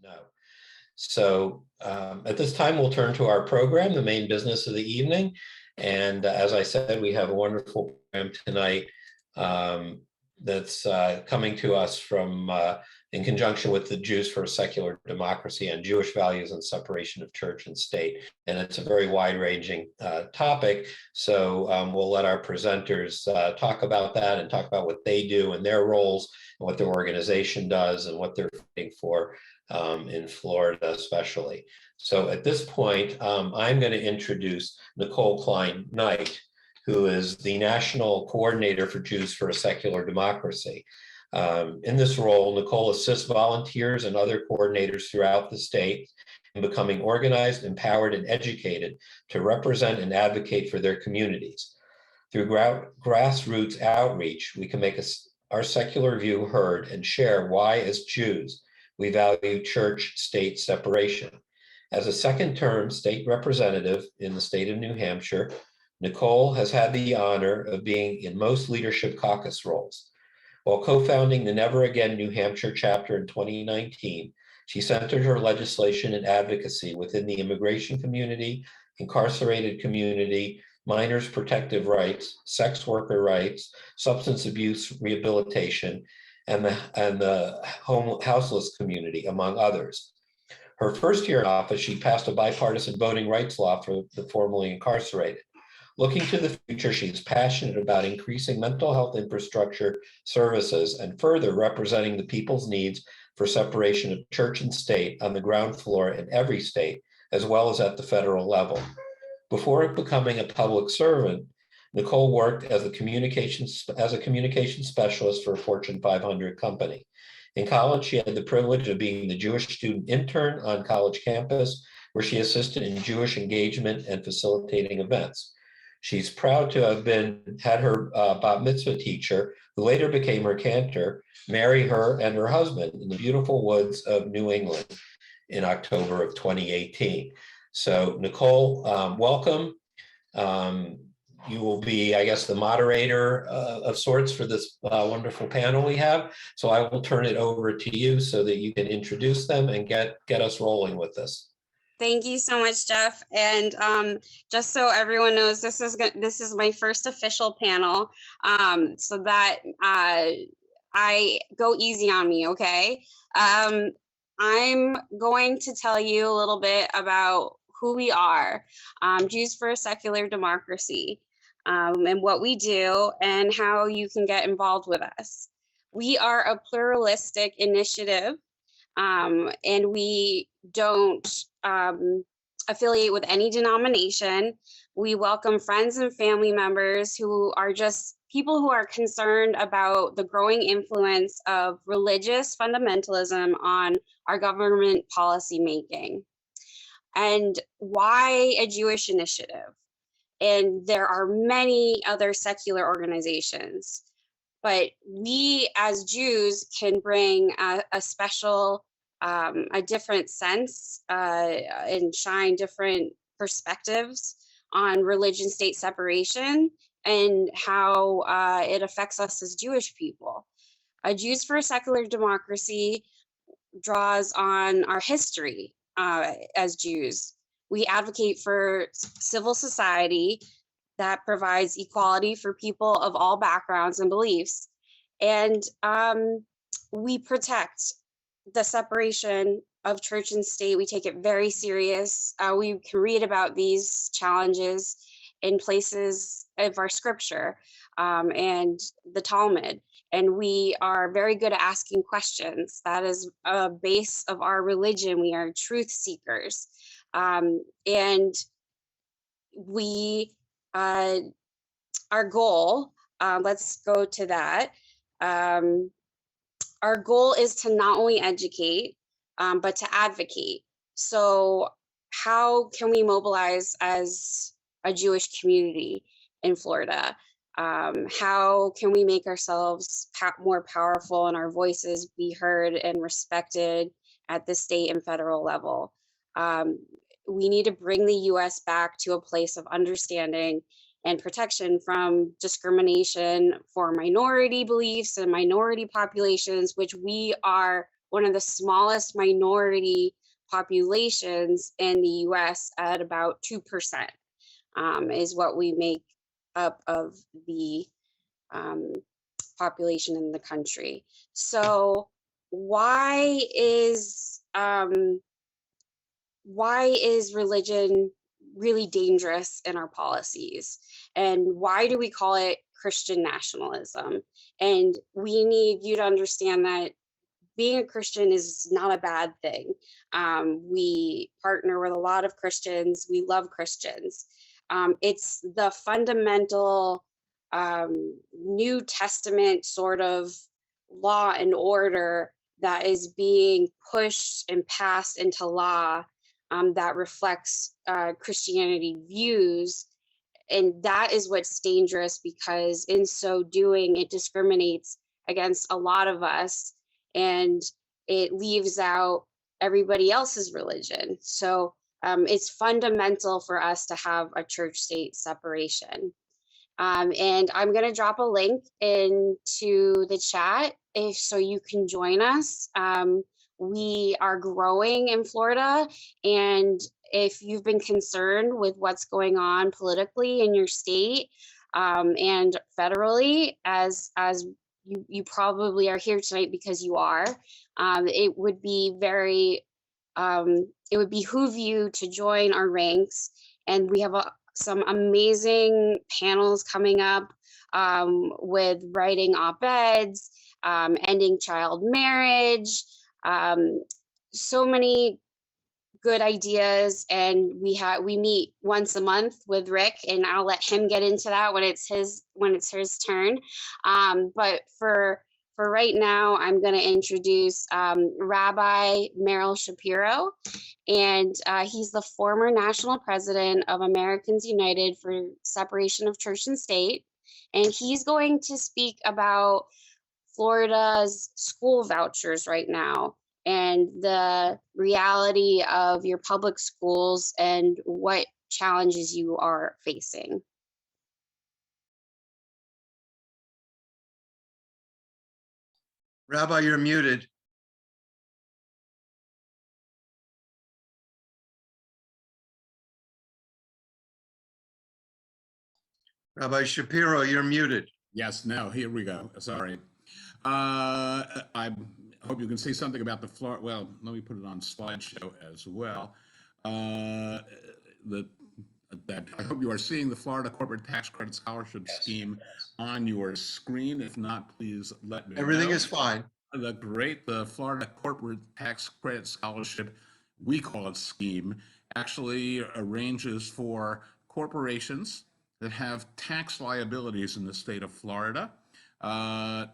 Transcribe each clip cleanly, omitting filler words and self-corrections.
No. So at this time, we'll turn to our program, the main business of the evening. And as I said, we have a wonderful program tonight that's coming to us from in conjunction with the Jews for a Secular Democracy on Jewish Values and Separation of Church and State. And it's a very wide-ranging topic. So we'll let our presenters talk about that and talk about what they do and their roles and what their organization does and what they're fighting for in Florida especially. So at this point, I'm going to introduce Nicole Klein Knight, who is the National Coordinator for Jews for a Secular Democracy. In this role, Nicole assists volunteers and other coordinators throughout the state in becoming organized, empowered, and educated to represent and advocate for their communities. Through grassroots outreach, we can make our secular view heard and share why, as Jews, we value church-state separation. As a second-term state representative in the state of New Hampshire, Nicole has had the honor of being in most leadership caucus roles. While co-founding the Never Again New Hampshire chapter in 2019, she centered her legislation and advocacy within the immigration community, incarcerated community, minors' protective rights, sex worker rights, substance abuse rehabilitation, and the houseless community, among others. Her first year in office, she passed a bipartisan voting rights law for the formerly incarcerated. Looking to the future, she is passionate about increasing mental health infrastructure services and further representing the people's needs for separation of church and state on the ground floor in every state, as well as at the federal level. Before becoming a public servant, Nicole worked as a communications specialist for a Fortune 500 company. In college, she had the privilege of being the Jewish student intern on college campus, where she assisted in Jewish engagement and facilitating events. She's proud to have had her bat mitzvah teacher, who later became her cantor, marry her and her husband in the beautiful woods of New England in October of 2018. So Nicole, welcome. You will be, I guess, the moderator of sorts for this wonderful panel we have. So I will turn it over to you so that you can introduce them and get us rolling with this. Thank you so much, Jeff. And just so everyone knows, this is my first official panel, so that I go easy on me, okay? I'm going to tell you a little bit about who we are, Jews for a Secular Democracy, and what we do and how you can get involved with us. We are a pluralistic initiative, and we don't affiliate with any denomination. We welcome friends and family members who are just people who are concerned about the growing influence of religious fundamentalism on our government policy making. And why a Jewish initiative? And there are many other secular organizations, but we as Jews can bring a special, a different sense and shine different perspectives on religion-state separation and how it affects us as Jewish people. Jews for a Secular Democracy draws on our history as Jews. We advocate for civil society that provides equality for people of all backgrounds and beliefs. And we protect the separation of church and state. We take it very serious. We can read about these challenges in places of our scripture and the Talmud. And we are very good at asking questions. That is a base of our religion. We are truth seekers. And we, our goal, let's go to that. Our goal is to not only educate, but to advocate. So how can we mobilize as a Jewish community in Florida? How can we make ourselves more powerful and our voices be heard and respected at the state and federal level? We need to bring the U.S. back to a place of understanding and protection from discrimination for minority beliefs and minority populations, which we are one of the smallest minority populations in the US at about 2%, is what we make up of the population in the country. So why is religion really dangerous in our policies? And why do we call it Christian nationalism? And we need you to understand that being a Christian is not a bad thing. We partner with a lot of Christians. We love Christians. It's the fundamental New Testament sort of law and order that is being pushed and passed into law, that reflects Christianity views. And that is what's dangerous, because in so doing, it discriminates against a lot of us, and it leaves out everybody else's religion. So it's fundamental for us to have a church-state separation. And I'm going to drop a link into the chat so you can join us. We are growing in Florida, and if you've been concerned with what's going on politically in your state and federally, as you probably are here tonight because you are, it would be it would behoove you to join our ranks. And we have some amazing panels coming up, with writing op-eds, ending child marriage, so many good ideas. And we meet once a month with Rick, and I'll let him get into that when it's his turn. But for right now, I'm going to introduce Rabbi Merrill Shapiro, and he's the former national president of Americans United for Separation of Church and State. And he's going to speak about Florida's school vouchers right now, and the reality of your public schools and what challenges you are facing. Rabbi, you're muted. Rabbi Shapiro, you're muted. Yes, no, here we go. Sorry. I hope you can see something about the Florida. Well, let me put it on slideshow as well. I hope you are seeing the Florida Corporate Tax Credit Scholarship Scheme on your screen. If not, please let me know. Everything is fine. The Florida Corporate Tax Credit Scholarship, we call it scheme, actually arranges for corporations that have tax liabilities in the state of Florida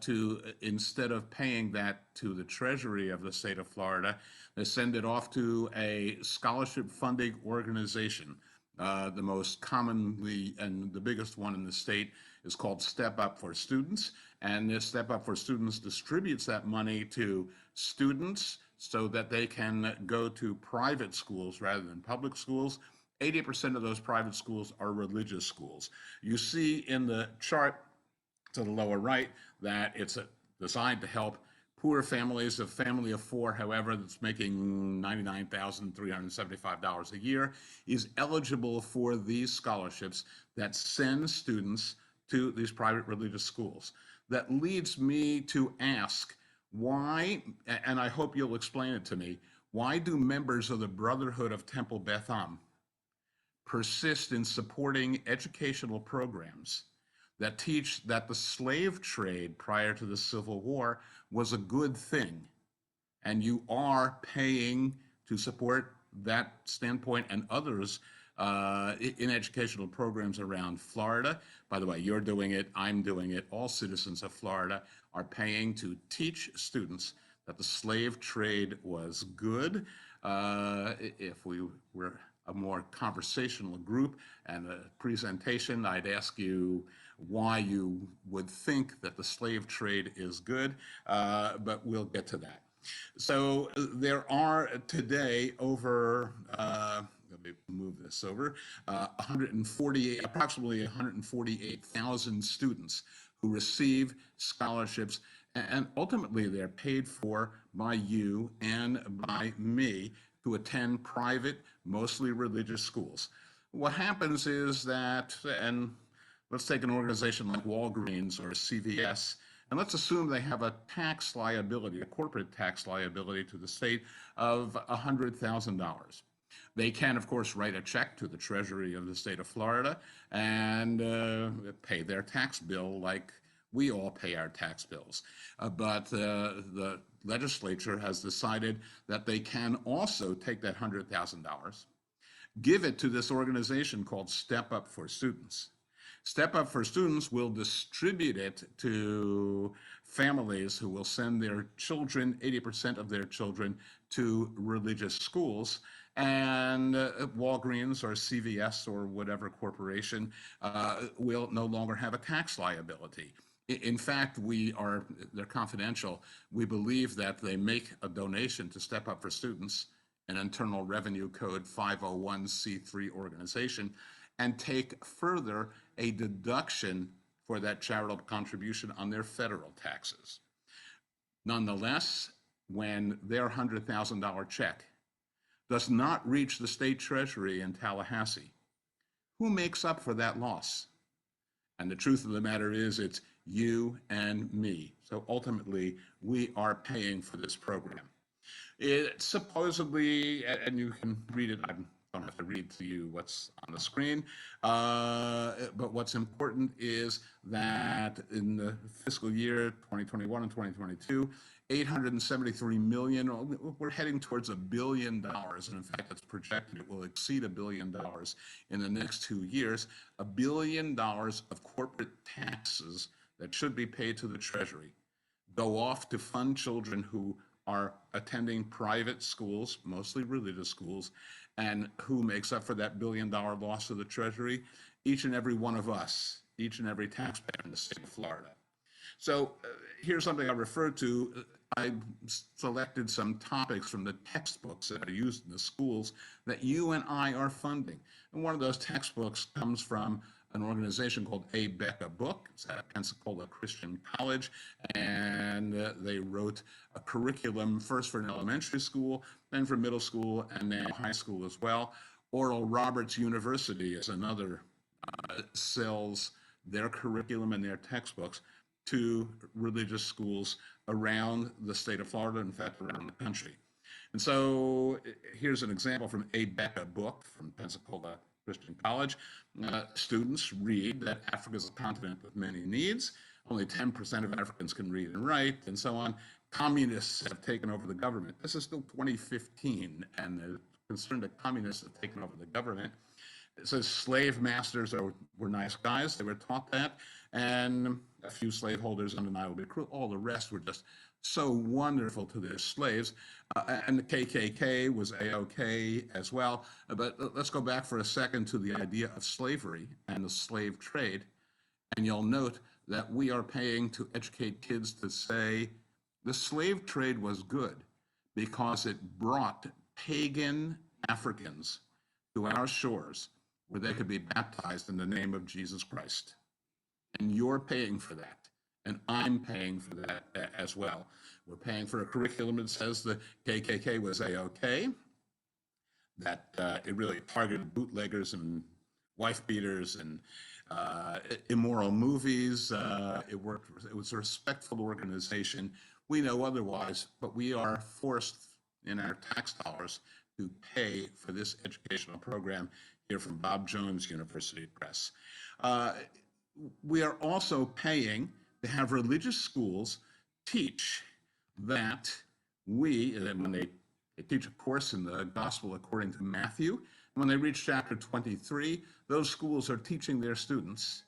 to, instead of paying that to the Treasury of the state of Florida, they send it off to a scholarship funding organization. The most commonly and the biggest one in the state is called Step Up for Students. And this Step Up for Students distributes that money to students so that they can go to private schools rather than public schools. 80% of those private schools are religious schools. You see in the chart to the lower right that it's designed to help poor families. A family of four, however, that's making $99,375 a year is eligible for these scholarships that send students to these private religious schools. That leads me to ask why, and I hope you'll explain it to me, why do members of the Brotherhood of Temple Beth persist in supporting educational programs that teach that the slave trade prior to the Civil War was a good thing, and you are paying to support that standpoint and others in educational programs around Florida? By the way, you're doing it, I'm doing it, all citizens of Florida are paying to teach students that the slave trade was good. If we were a more conversational group and a presentation, I'd ask you why you would think that the slave trade is good, but we'll get to that. So there are today over, let me move this over, approximately 148,000 students who receive scholarships, and ultimately they're paid for by you and by me to attend private, mostly religious schools. What happens is that, and let's take an organization like Walgreens or CVS, and let's assume they have a tax liability, a corporate tax liability to the state of $100,000. They can, of course, write a check to the Treasury of the state of Florida and pay their tax bill like we all pay our tax bills. But the legislature has decided that they can also take that $100,000, give it to this organization called Step Up for Students. Step Up for Students will distribute it to families who will send their children, 80% of their children, to religious schools. And Walgreens or CVS or whatever corporation will no longer have a tax liability. In fact, they're confidential. We believe that they make a donation to Step Up for Students, an Internal Revenue Code 501c3 organization, and take further a deduction for that charitable contribution on their federal taxes. Nonetheless, when their $100,000 check does not reach the state treasury in Tallahassee, who makes up for that loss? And the truth of the matter is it's you and me. So ultimately, we are paying for this program. It supposedly, and you can read it, I don't have to read to you what's on the screen, but what's important is that in the fiscal year 2021 and 2022, 873 million, we're heading towards $1 billion, and in fact, it's projected it will exceed $1 billion in the next 2 years. $1 billion of corporate taxes that should be paid to the Treasury go off to fund children who are attending private schools, mostly religious schools, and who makes up for that $1 billion loss to the Treasury? Each and every one of us, each and every taxpayer in the state of Florida. So here's something I referred to. I selected some topics from the textbooks that are used in the schools that you and I are funding. And one of those textbooks comes from an organization called A Becca Book. It's at Pensacola Christian College, and they wrote a curriculum first for an elementary school, then for middle school, and now high school as well. Oral Roberts University is another, sells their curriculum and their textbooks to religious schools around the state of Florida, in fact, around the country. And so here's an example from A Becca Book from Pensacola Christian College. Students read that Africa is a continent with many needs. Only 10% of Africans can read and write, and so on. Communists have taken over the government. This is still 2015, and the concern that communists have taken over the government. It says slave masters were nice guys. They were taught that, and a few slaveholders undeniably cruel. All the rest were just so wonderful to their slaves. And the KKK was A-OK as well. But let's go back for a second to the idea of slavery and the slave trade. And you'll note that we are paying to educate kids to say the slave trade was good because it brought pagan Africans to our shores where they could be baptized in the name of Jesus Christ. And you're paying for that. And I'm paying for that as well. We're paying for a curriculum that says the KKK was A-OK, that it really targeted bootleggers and wife beaters and immoral movies. It was a respectful organization. We know otherwise, but we are forced in our tax dollars to pay for this educational program here from Bob Jones University Press. We are also paying to have religious schools teach that when they teach a course in the gospel according to Matthew, when they reach chapter 23, those schools are teaching their students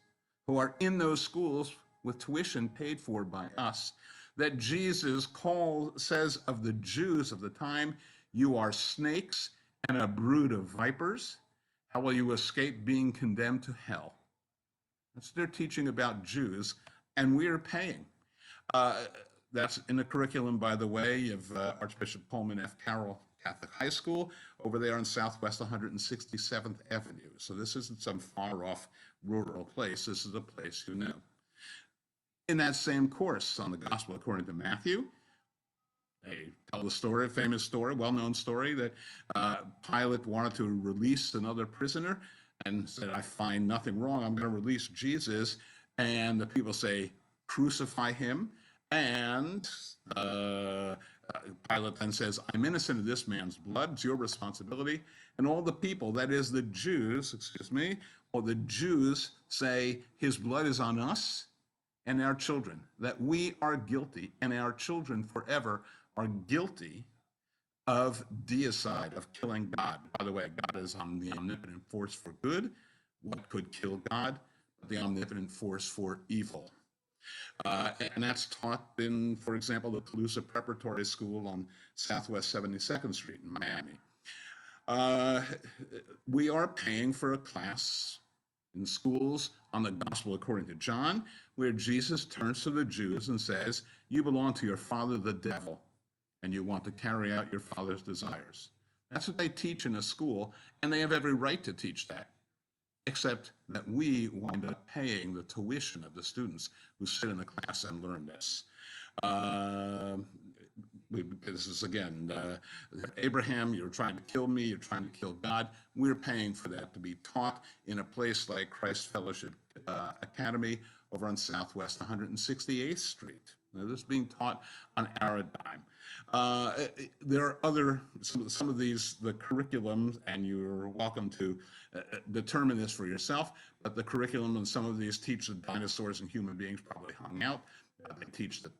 who are in those schools with tuition paid for by us, that Jesus says of the Jews of the time, you are snakes and a brood of vipers. How will you escape being condemned to hell? That's their teaching about Jews, and we are paying. That's in the curriculum, by the way, of Archbishop Coleman F. Carroll Catholic High School over there on Southwest 167th Avenue. So this isn't some far off rural place. This is a place you know. In that same course on the Gospel according to Matthew, They tell the story, a famous story, well-known story, that Pilate wanted to release another prisoner and said, I find nothing wrong, I'm going to release Jesus. And the people say, crucify him. And Pilate then says, I'm innocent of this man's blood, it's your responsibility. And all the people, that is the Jews, or the Jews say, his blood is on us and our children, that we are guilty and our children forever are guilty of deicide, of killing God. By the way, God is the omnipotent force for good. What could kill God? But the omnipotent force for evil. And that's taught in, for example, the Calusa Preparatory School on Southwest 72nd Street in Miami. We are paying for a class in schools on the Gospel according to John, where Jesus turns to the Jews and says, you belong to your father, the devil, and you want to carry out your father's desires. That's what they teach in a school, and they have every right to teach that, except that we wind up paying the tuition of the students who sit in the class and learn this. This is, again, Abraham, you're trying to kill me, you're trying to kill God. We're paying for that to be taught in a place like Christ Fellowship Academy over on Southwest 168th Street. Now, this is being taught on our dime. There are other, some of these, the curriculum, and you're welcome to determine this for yourself, but the curriculum in some of these teach that dinosaurs and human beings probably hung out. They teach that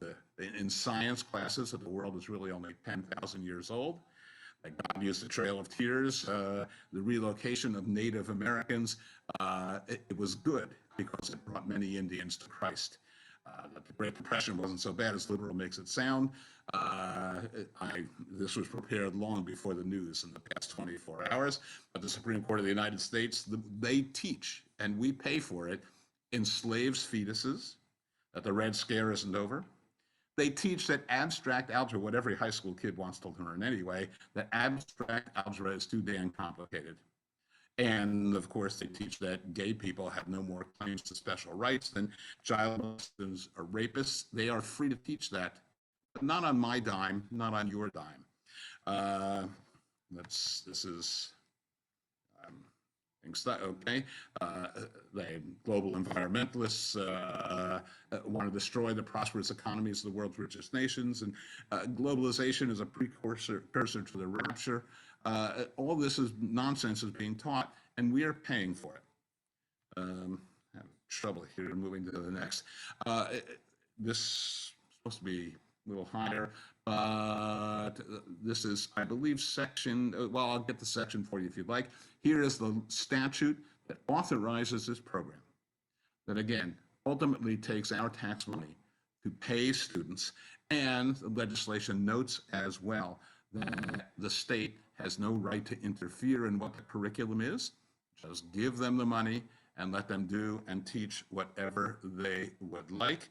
in science classes that the world is really only 10,000 years old. That God used the Trail of Tears, the relocation of Native Americans. It was good because it brought many Indians to Christ. That the Great Depression wasn't so bad as liberal makes it sound. This was prepared long before the news in the past 24 hours. But the Supreme Court of the United States, they teach, and we pay for it, enslaves fetuses, that the Red Scare isn't over. They teach that abstract algebra, what every high school kid wants to learn anyway, that abstract algebra is too damn complicated. And of course, they teach that gay people have no more claims to special rights than child molesters or rapists. They are free to teach that, but not on my dime, not on your dime. This is okay. The global environmentalists want to destroy the prosperous economies of the world's richest nations, and globalization is a precursor to the rapture. All this is nonsense is being taught, and we are paying for it. I have trouble here moving to the next. This is supposed to be a little higher, but this is, I believe, section, well, I'll get the section for you if you'd like. Here is the statute that authorizes this program, that again, ultimately takes our tax money to pay students, and the legislation notes as well that the state has no right to interfere in what the curriculum is. Just give them the money and let them do and teach whatever they would like.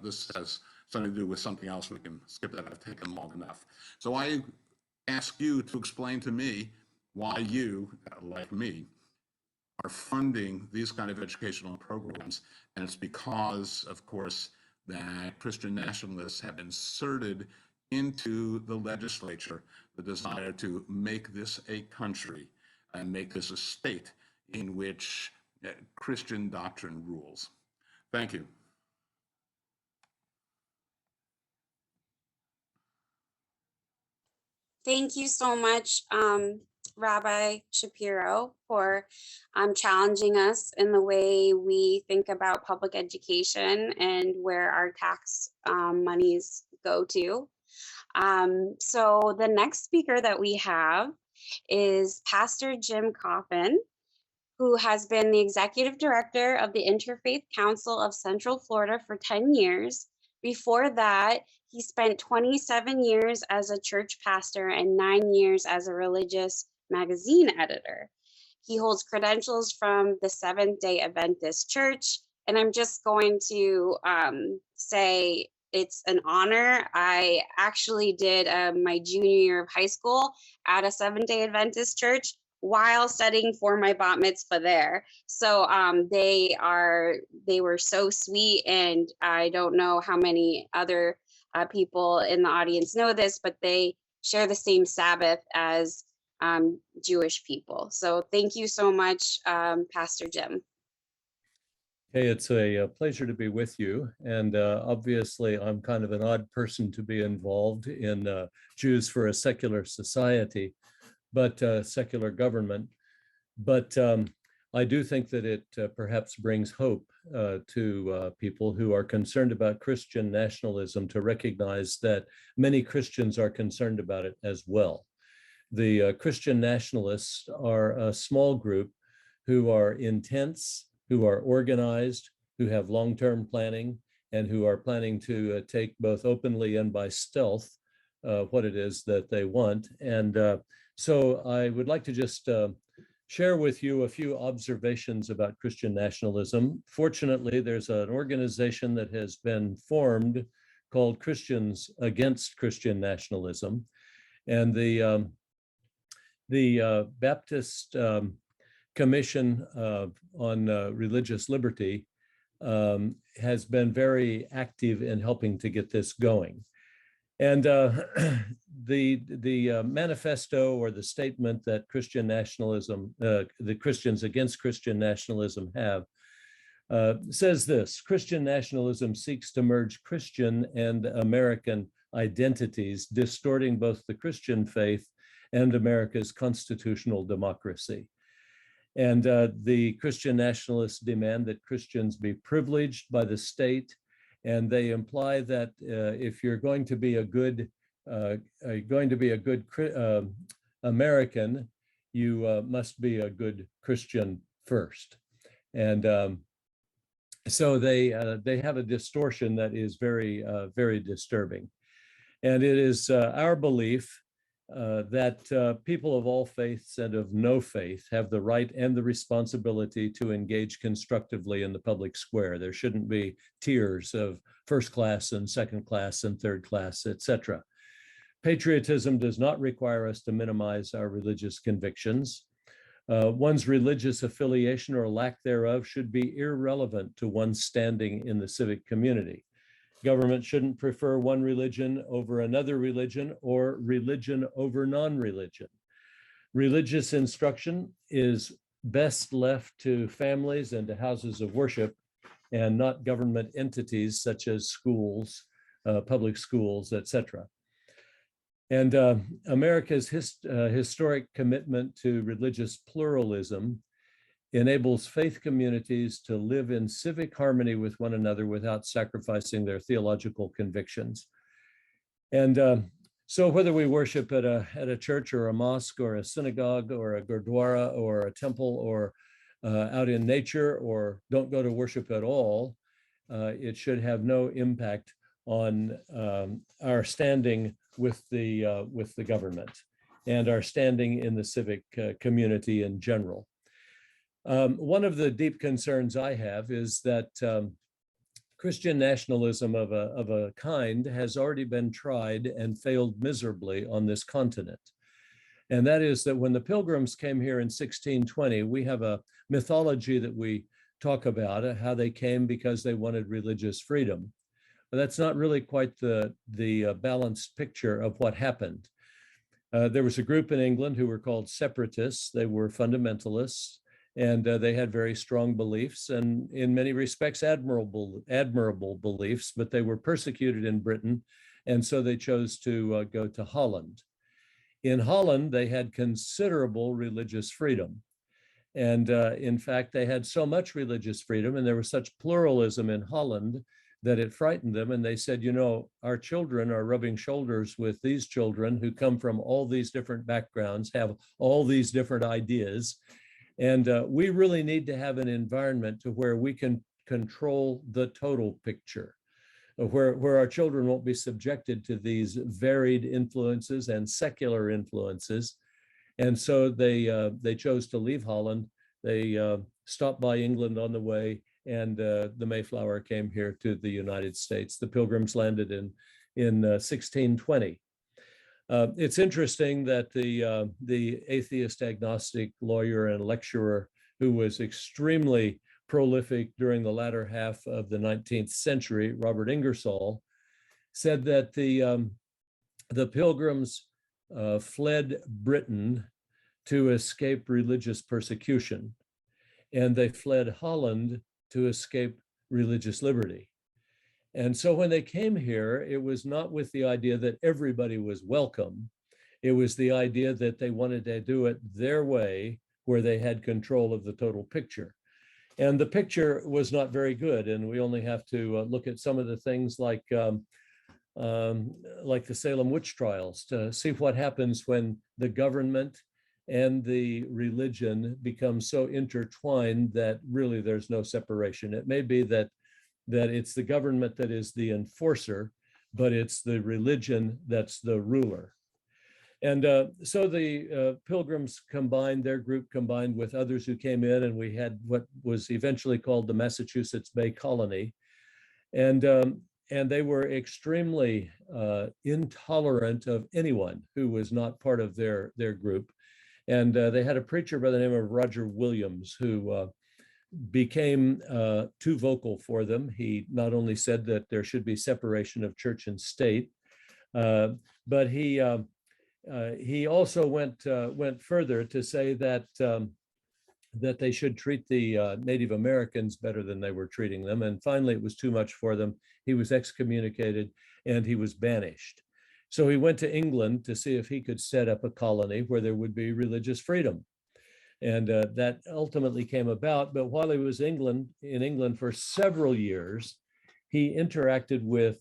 This has something to do with something else. We can skip that. I've taken long enough. So I ask you to explain to me why you, like me, are funding these kind of educational programs. And it's because, of course, that Christian nationalists have inserted into the legislature the desire to make this a country and make this a state in which Christian doctrine rules. Thank you. Thank you so much, Rabbi Shapiro, for challenging us in the way we think about public education and where our tax monies go to. So the next speaker that we have is Pastor Jim Coffin, who has been the executive director of the Interfaith Council of Central Florida for 10 years. Before that, he spent 27 years as a church pastor and 9 years as a religious magazine editor. He holds credentials from the Seventh-day Adventist Church, and I'm just going to say it's an honor. I actually did my junior year of high school at a Seventh-day Adventist church, while studying for my bat mitzvah there. So they were so sweet, and I don't know how many other people in the audience know this, but they share the same Sabbath as Jewish people. So thank you so much, Pastor Jim. Hey, it's a pleasure to be with you. And obviously, I'm kind of an odd person to be involved in Jews for a secular society, but secular government. But I do think that it perhaps brings hope to people who are concerned about Christian nationalism to recognize that many Christians are concerned about it as well. The Christian nationalists are a small group who are intense, who are organized, who have long-term planning, and who are planning to take both openly and by stealth what it is that they want. And so I would like to just share with you a few observations about Christian nationalism. Fortunately, there's an organization that has been formed called Christians Against Christian Nationalism. And the Baptist Commission on Religious Liberty has been very active in helping to get this going. And the manifesto or the statement that Christian nationalism, the Christians Against Christian Nationalism have, says this: Christian nationalism seeks to merge Christian and American identities, distorting both the Christian faith and America's constitutional democracy. And the Christian nationalists demand that Christians be privileged by the state, and they imply that if you're going to be a good American, you must be a good Christian first. And so they have a distortion that is very very disturbing. And it is our belief that people of all faiths and of no faith have the right and the responsibility to engage constructively in the public square. There shouldn't be tiers of first class and second class and third class, etc. Patriotism does not require us to minimize our religious convictions. One's religious affiliation or lack thereof should be irrelevant to one's standing in the civic community. Government shouldn't prefer one religion over another religion or religion over non-religion. Religious instruction is best left to families and to houses of worship, and not government entities such as schools, public schools, etc. And America's historic commitment to religious pluralism enables faith communities to live in civic harmony with one another without sacrificing their theological convictions. And so whether we worship at a church or a mosque or a synagogue or a gurdwara or a temple or out in nature or don't go to worship at all, it should have no impact on our standing with the government and our standing in the civic community in general. One of the deep concerns I have is that Christian nationalism of a kind has already been tried and failed miserably on this continent. And that is that when the Pilgrims came here in 1620, we have a mythology that we talk about, how they came because they wanted religious freedom. But that's not really quite the balanced picture of what happened. There was a group in England who were called separatists. They were fundamentalists. And they had very strong beliefs and in many respects admirable beliefs, but they were persecuted in Britain. And so they chose to go to Holland. In Holland, they had considerable religious freedom. And in fact, they had so much religious freedom and there was such pluralism in Holland that it frightened them. And they said, you know, our children are rubbing shoulders with these children who come from all these different backgrounds, have all these different ideas. And we really need to have an environment to where we can control the total picture, where our children won't be subjected to these varied influences and secular influences. And so they chose to leave Holland. They stopped by England on the way, and the Mayflower came here to the United States. The Pilgrims landed in 1620. It's interesting that the atheist agnostic lawyer and lecturer who was extremely prolific during the latter half of the 19th century, Robert Ingersoll, said that the Pilgrims fled Britain to escape religious persecution, and they fled Holland to escape religious liberty. And so when they came here, it was not with the idea that everybody was welcome. It was the idea that they wanted to do it their way, where they had control of the total picture. And the picture was not very good. And we only have to look at some of the things like the Salem witch trials to see what happens when the government and the religion become so intertwined that really there's no separation. It may be that it's the government that is the enforcer, but it's the religion that's the ruler. And so the Pilgrims combined, their group combined with others who came in, and we had what was eventually called the Massachusetts Bay Colony. And they were extremely intolerant of anyone who was not part of their group. And they had a preacher by the name of Roger Williams who became too vocal for them. He not only said that there should be separation of church and state, but he also went further to say that they should treat the Native Americans better than they were treating them. And finally, it was too much for them. He was excommunicated and he was banished. So he went to England to see if he could set up a colony where there would be religious freedom. And that ultimately came about. But while he was in England for several years, he interacted with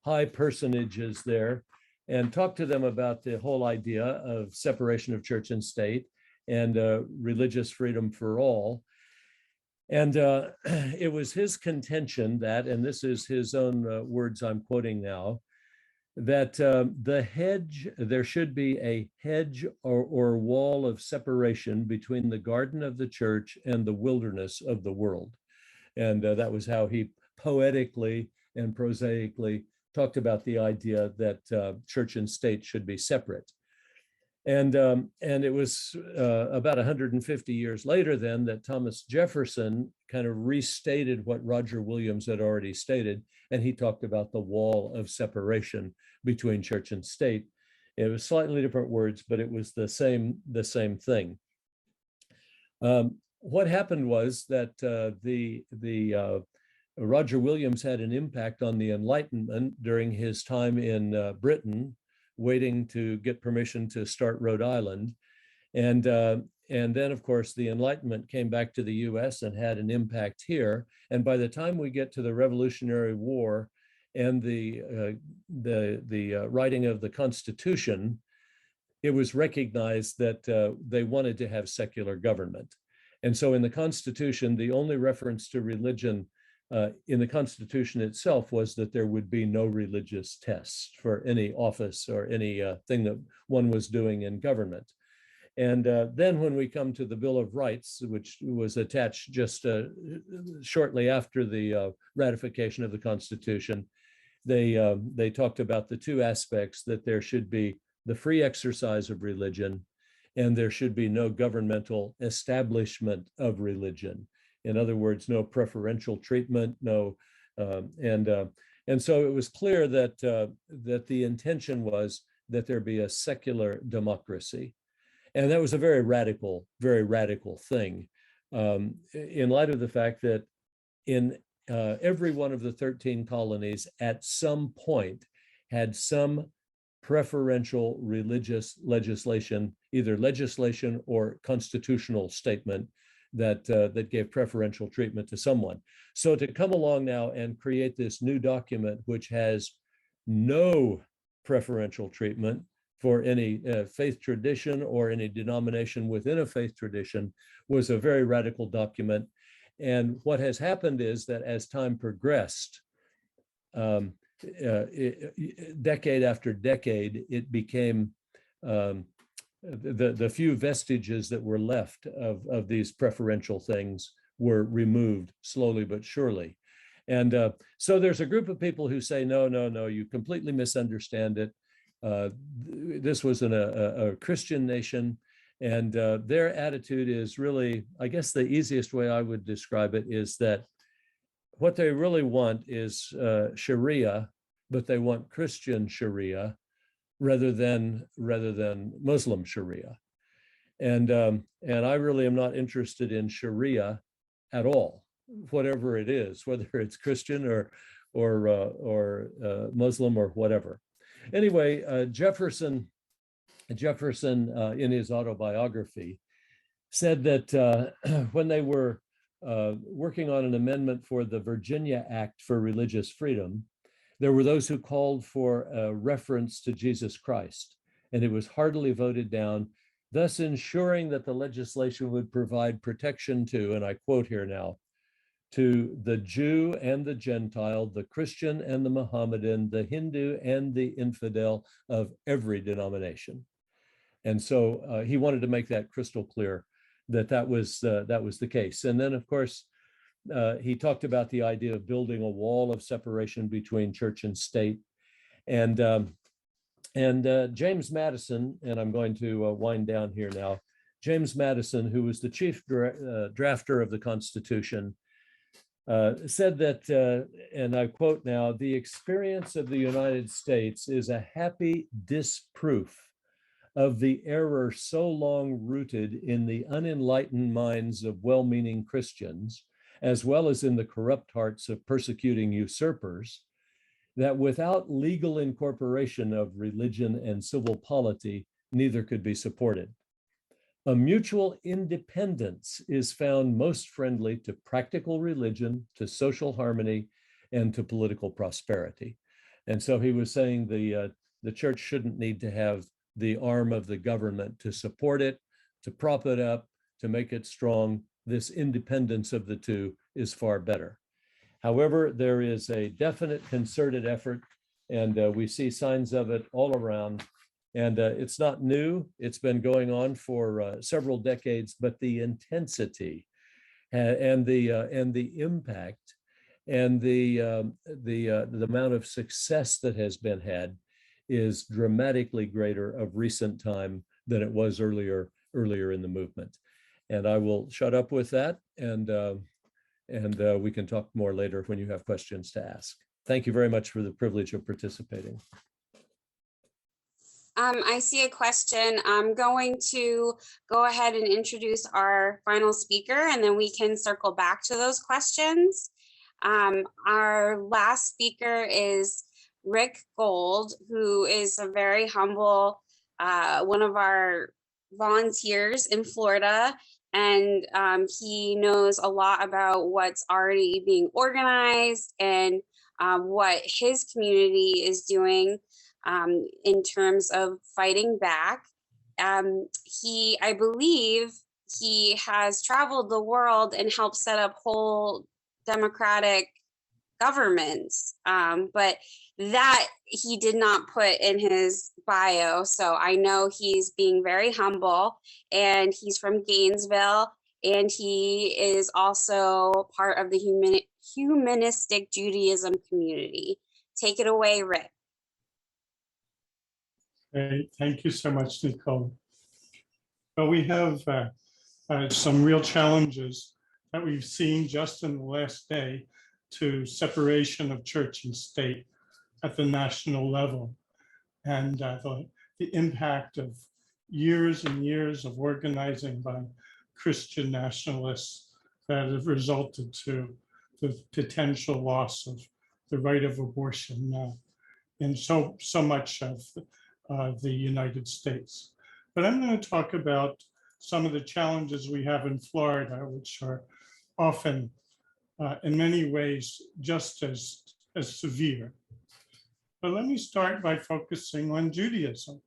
high personages there and talked to them about the whole idea of separation of church and state and religious freedom for all. And it was his contention that, and this is his own words I'm quoting now, that there should be a hedge or wall of separation between the garden of the church and the wilderness of the world. And that was how he poetically and prosaically talked about the idea that church and state should be separate. And it was about 150 years later then that Thomas Jefferson kind of restated what Roger Williams had already stated, and he talked about the wall of separation between church and state. It was slightly different words, but it was the same thing. What happened was that Roger Williams had an impact on the Enlightenment during his time in Britain, waiting to get permission to start Rhode Island. And then, of course, the Enlightenment came back to the US and had an impact here. And by the time we get to the Revolutionary War and the writing of the Constitution, it was recognized that they wanted to have secular government. And so in the Constitution, the only reference to religion in the Constitution itself was that there would be no religious tests for any office or any thing that one was doing in government. And then when we come to the Bill of Rights, which was attached just shortly after the ratification of the Constitution, they talked about the two aspects, that there should be the free exercise of religion and there should be no governmental establishment of religion. In other words, no preferential treatment, and so it was clear that the intention was that there be a secular democracy, and that was a very radical thing, in light of the fact that in every one of the 13 colonies at some point had some preferential religious legislation, either legislation or constitutional statement that gave preferential treatment to someone. So to come along now and create this new document, which has no preferential treatment for any faith tradition or any denomination within a faith tradition, was a very radical document. And what has happened is that as time progressed, decade after decade, it became the few vestiges that were left of these preferential things were removed slowly but surely. And so there's a group of people who say, no, you completely misunderstand it. This was a Christian nation, and their attitude is really, I guess the easiest way I would describe it is that what they really want is Sharia, but they want Christian Sharia rather than Muslim Sharia. And I really am not interested in Sharia at all, whatever it is, whether it's Christian or Muslim or whatever. Anyway, Jefferson in his autobiography said that when they were working on an amendment for the Virginia Act for Religious Freedom, there were those who called for a reference to Jesus Christ, and it was heartily voted down, thus ensuring that the legislation would provide protection to, and I quote here now, to the Jew and the Gentile, the Christian and the Mohammedan, the Hindu and the infidel of every denomination. And so he wanted to make that crystal clear that was the case. And then, of course, he talked about the idea of building a wall of separation between church and state. And James Madison, and I'm going to wind down here now, James Madison, who was the chief drafter of the Constitution, said that, and I quote now, "The experience of the United States is a happy disproof of the error so long rooted in the unenlightened minds of well-meaning Christians, as well as in the corrupt hearts of persecuting usurpers, that without legal incorporation of religion and civil polity, neither could be supported. A mutual independence is found most friendly to practical religion, to social harmony, and to political prosperity." And so he was saying the church shouldn't need to have the arm of the government to support it, to prop it up, to make it strong. This independence of the two is far better. However, there is a definite concerted effort, and we see signs of it all around. And it's not new. It's been going on for several decades, but the intensity and the impact and the amount of success that has been had is dramatically greater of recent time than it was earlier in the movement. And I will shut up with that, and we can talk more later when you have questions to ask. Thank you very much for the privilege of participating. I see a question. I'm going to go ahead and introduce our final speaker, and then we can circle back to those questions. Our last speaker is Rick Gold, who is a very humble, one of our volunteers in Florida, and he knows a lot about what's already being organized and what his community is doing in terms of fighting back. I believe he has traveled the world and helped set up whole democratic governments, but that he did not put in his bio. So I know he's being very humble, and he's from Gainesville, and he is also part of the Humanistic Judaism community. Take it away, Rick. Great. Thank you so much, Nicole. Well, we have some real challenges that we've seen just in the last day to separation of church and state at the national level, and the impact of years and years of organizing by Christian nationalists that have resulted to the potential loss of the right of abortion in so much of the United States. But I'm going to talk about some of the challenges we have in Florida, which are often in many ways just as severe. But let me start by focusing on Judaism.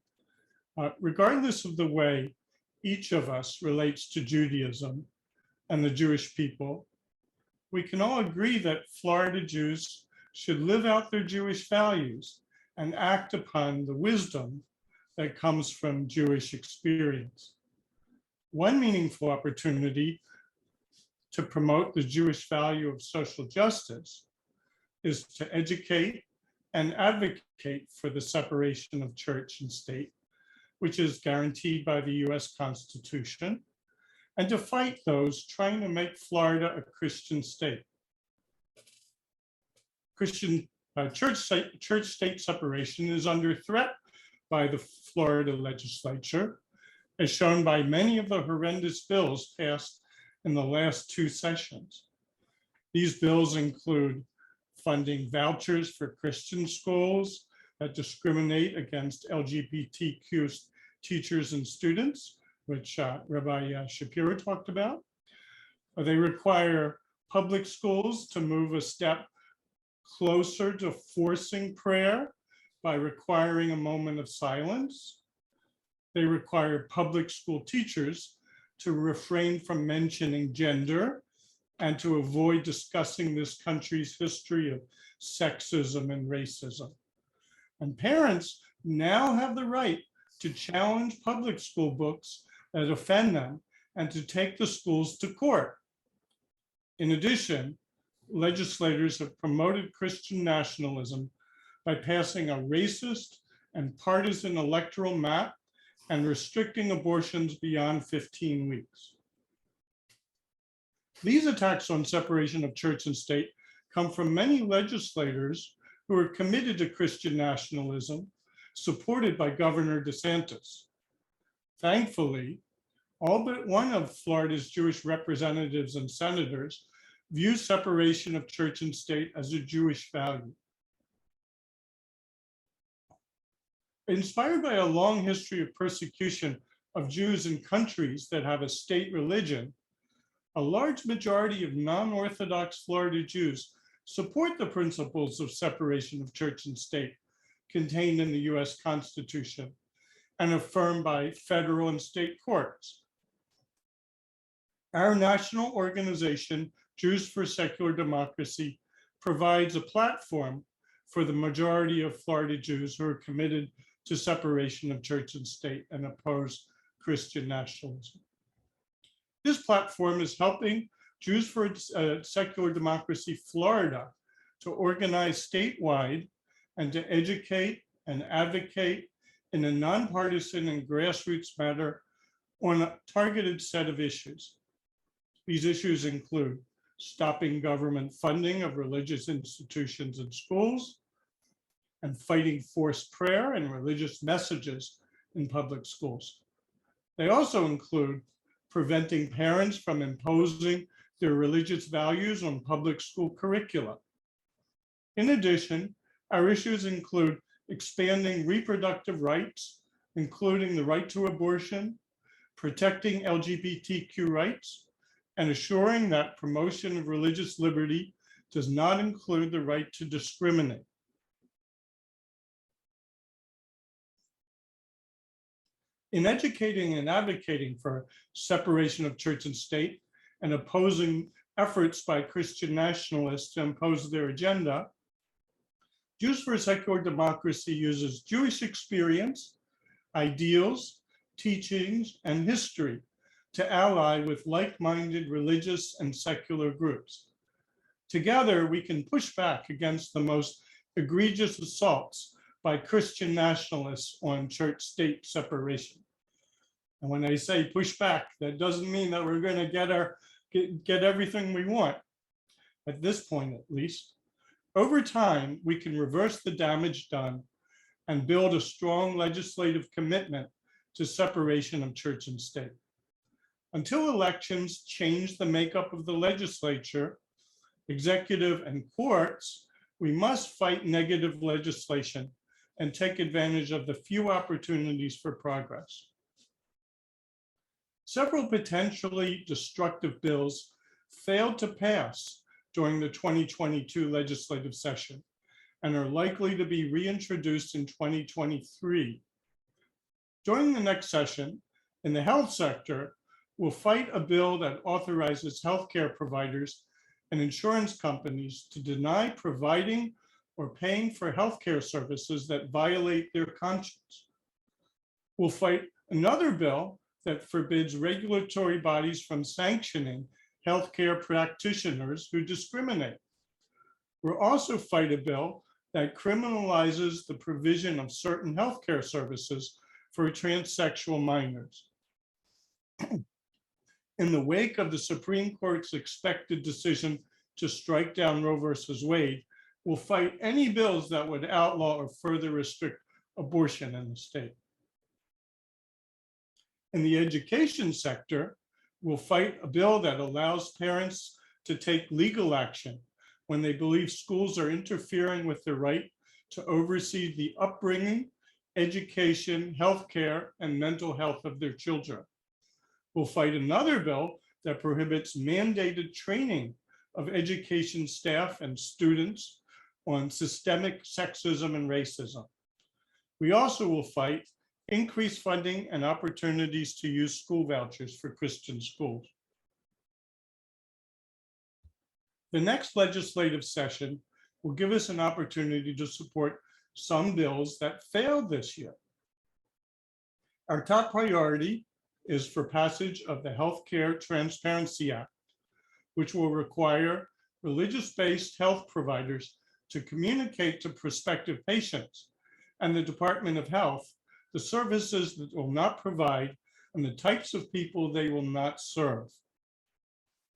Regardless of the way each of us relates to Judaism and the Jewish people, we can all agree that Florida Jews should live out their Jewish values and act upon the wisdom that comes from Jewish experience. One meaningful opportunity to promote the Jewish value of social justice is to educate and advocate for the separation of church and state, which is guaranteed by the US Constitution, and to fight those trying to make Florida a Christian state. Church-state separation is under threat by the Florida legislature, as shown by many of the horrendous bills passed in the last 2 sessions. These bills include funding vouchers for Christian schools that discriminate against LGBTQ teachers and students, which Rabbi Shapiro talked about. They require public schools to move a step closer to forcing prayer by requiring a moment of silence. They require public school teachers to refrain from mentioning gender and to avoid discussing this country's history of sexism and racism. And parents now have the right to challenge public school books that offend them and to take the schools to court. In addition, legislators have promoted Christian nationalism by passing a racist and partisan electoral map and restricting abortions beyond 15 weeks. These attacks on separation of church and state come from many legislators who are committed to Christian nationalism, supported by Governor DeSantis. Thankfully, all but one of Florida's Jewish representatives and senators view separation of church and state as a Jewish value. Inspired by a long history of persecution of Jews in countries that have a state religion, a large majority of non-Orthodox Florida Jews support the principles of separation of church and state contained in the US Constitution and affirmed by federal and state courts. Our national organization, Jews for Secular Democracy, provides a platform for the majority of Florida Jews who are committed to separation of church and state and oppose Christian nationalism. This platform is helping Jews for Secular Democracy Florida to organize statewide and to educate and advocate in a nonpartisan and grassroots manner on a targeted set of issues. These issues include stopping government funding of religious institutions and schools, and fighting forced prayer and religious messages in public schools. They also include preventing parents from imposing their religious values on public school curricula. In addition, our issues include expanding reproductive rights, including the right to abortion, protecting LGBTQ rights, and assuring that promotion of religious liberty does not include the right to discriminate. In educating and advocating for separation of church and state and opposing efforts by Christian nationalists to impose their agenda, Jews for Secular Democracy uses Jewish experience, ideals, teachings, and history to ally with like-minded religious and secular groups. Together, we can push back against the most egregious assaults by Christian nationalists on church-state separation. And when I say push back, that doesn't mean that we're going to get everything we want, at this point at least. Over time, we can reverse the damage done and build a strong legislative commitment to separation of church and state. Until elections change the makeup of the legislature, executive, and courts, we must fight negative legislation and take advantage of the few opportunities for progress. Several potentially destructive bills failed to pass during the 2022 legislative session and are likely to be reintroduced in 2023. During the next session, in the health sector, we'll fight a bill that authorizes healthcare providers and insurance companies to deny providing or paying for healthcare services that violate their conscience. We'll fight another bill that forbids regulatory bodies from sanctioning healthcare practitioners who discriminate. We'll also fight a bill that criminalizes the provision of certain healthcare services for transsexual minors. In the wake of the Supreme Court's expected decision to strike down Roe versus Wade, we'll fight any bills that would outlaw or further restrict abortion in the state. In the education sector, we'll fight a bill that allows parents to take legal action when they believe schools are interfering with their right to oversee the upbringing, education, healthcare, and mental health of their children. We'll fight another bill that prohibits mandated training of education staff and students on systemic sexism and racism. We also will fight increased funding and opportunities to use school vouchers for Christian schools. The next legislative session will give us an opportunity to support some bills that failed this year. Our top priority is for passage of the Healthcare Transparency Act, which will require religious-based health providers to communicate to prospective patients and the Department of Health the services that will not provide and the types of people they will not serve.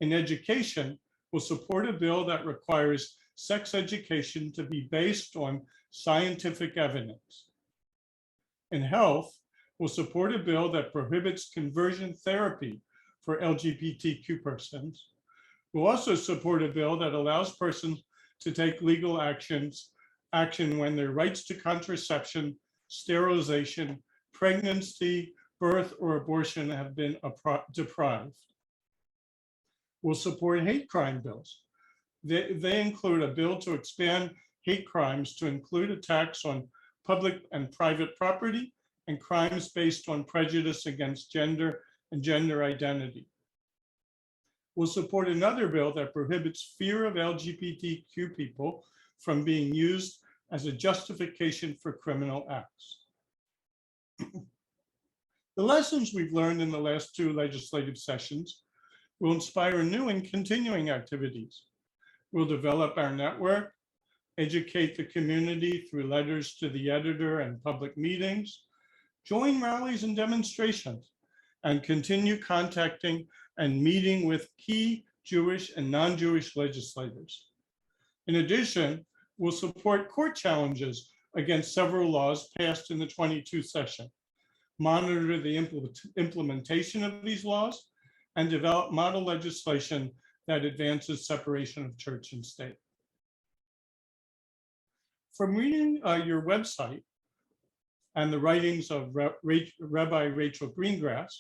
In education, we'll support a bill that requires sex education to be based on scientific evidence. In health, we'll support a bill that prohibits conversion therapy for LGBTQ persons. We'll also support a bill that allows persons to take legal action when their rights to contraception, sterilization, pregnancy, birth, or abortion have been deprived. We'll support hate crime bills. They include a bill to expand hate crimes to include attacks on public and private property and crimes based on prejudice against gender and gender identity. We'll support another bill that prohibits fear of LGBTQ people from being used as a justification for criminal acts. The lessons we've learned in the last two legislative sessions will inspire new and continuing activities. We'll develop our network, educate the community through letters to the editor and public meetings, join rallies and demonstrations, and continue contacting and meeting with key Jewish and non-Jewish legislators. In addition, we'll support court challenges against several laws passed in the 22 session, monitor the implementation of these laws, and develop model legislation that advances separation of church and state. From reading your website and the writings of Rabbi Rachel Greengrass,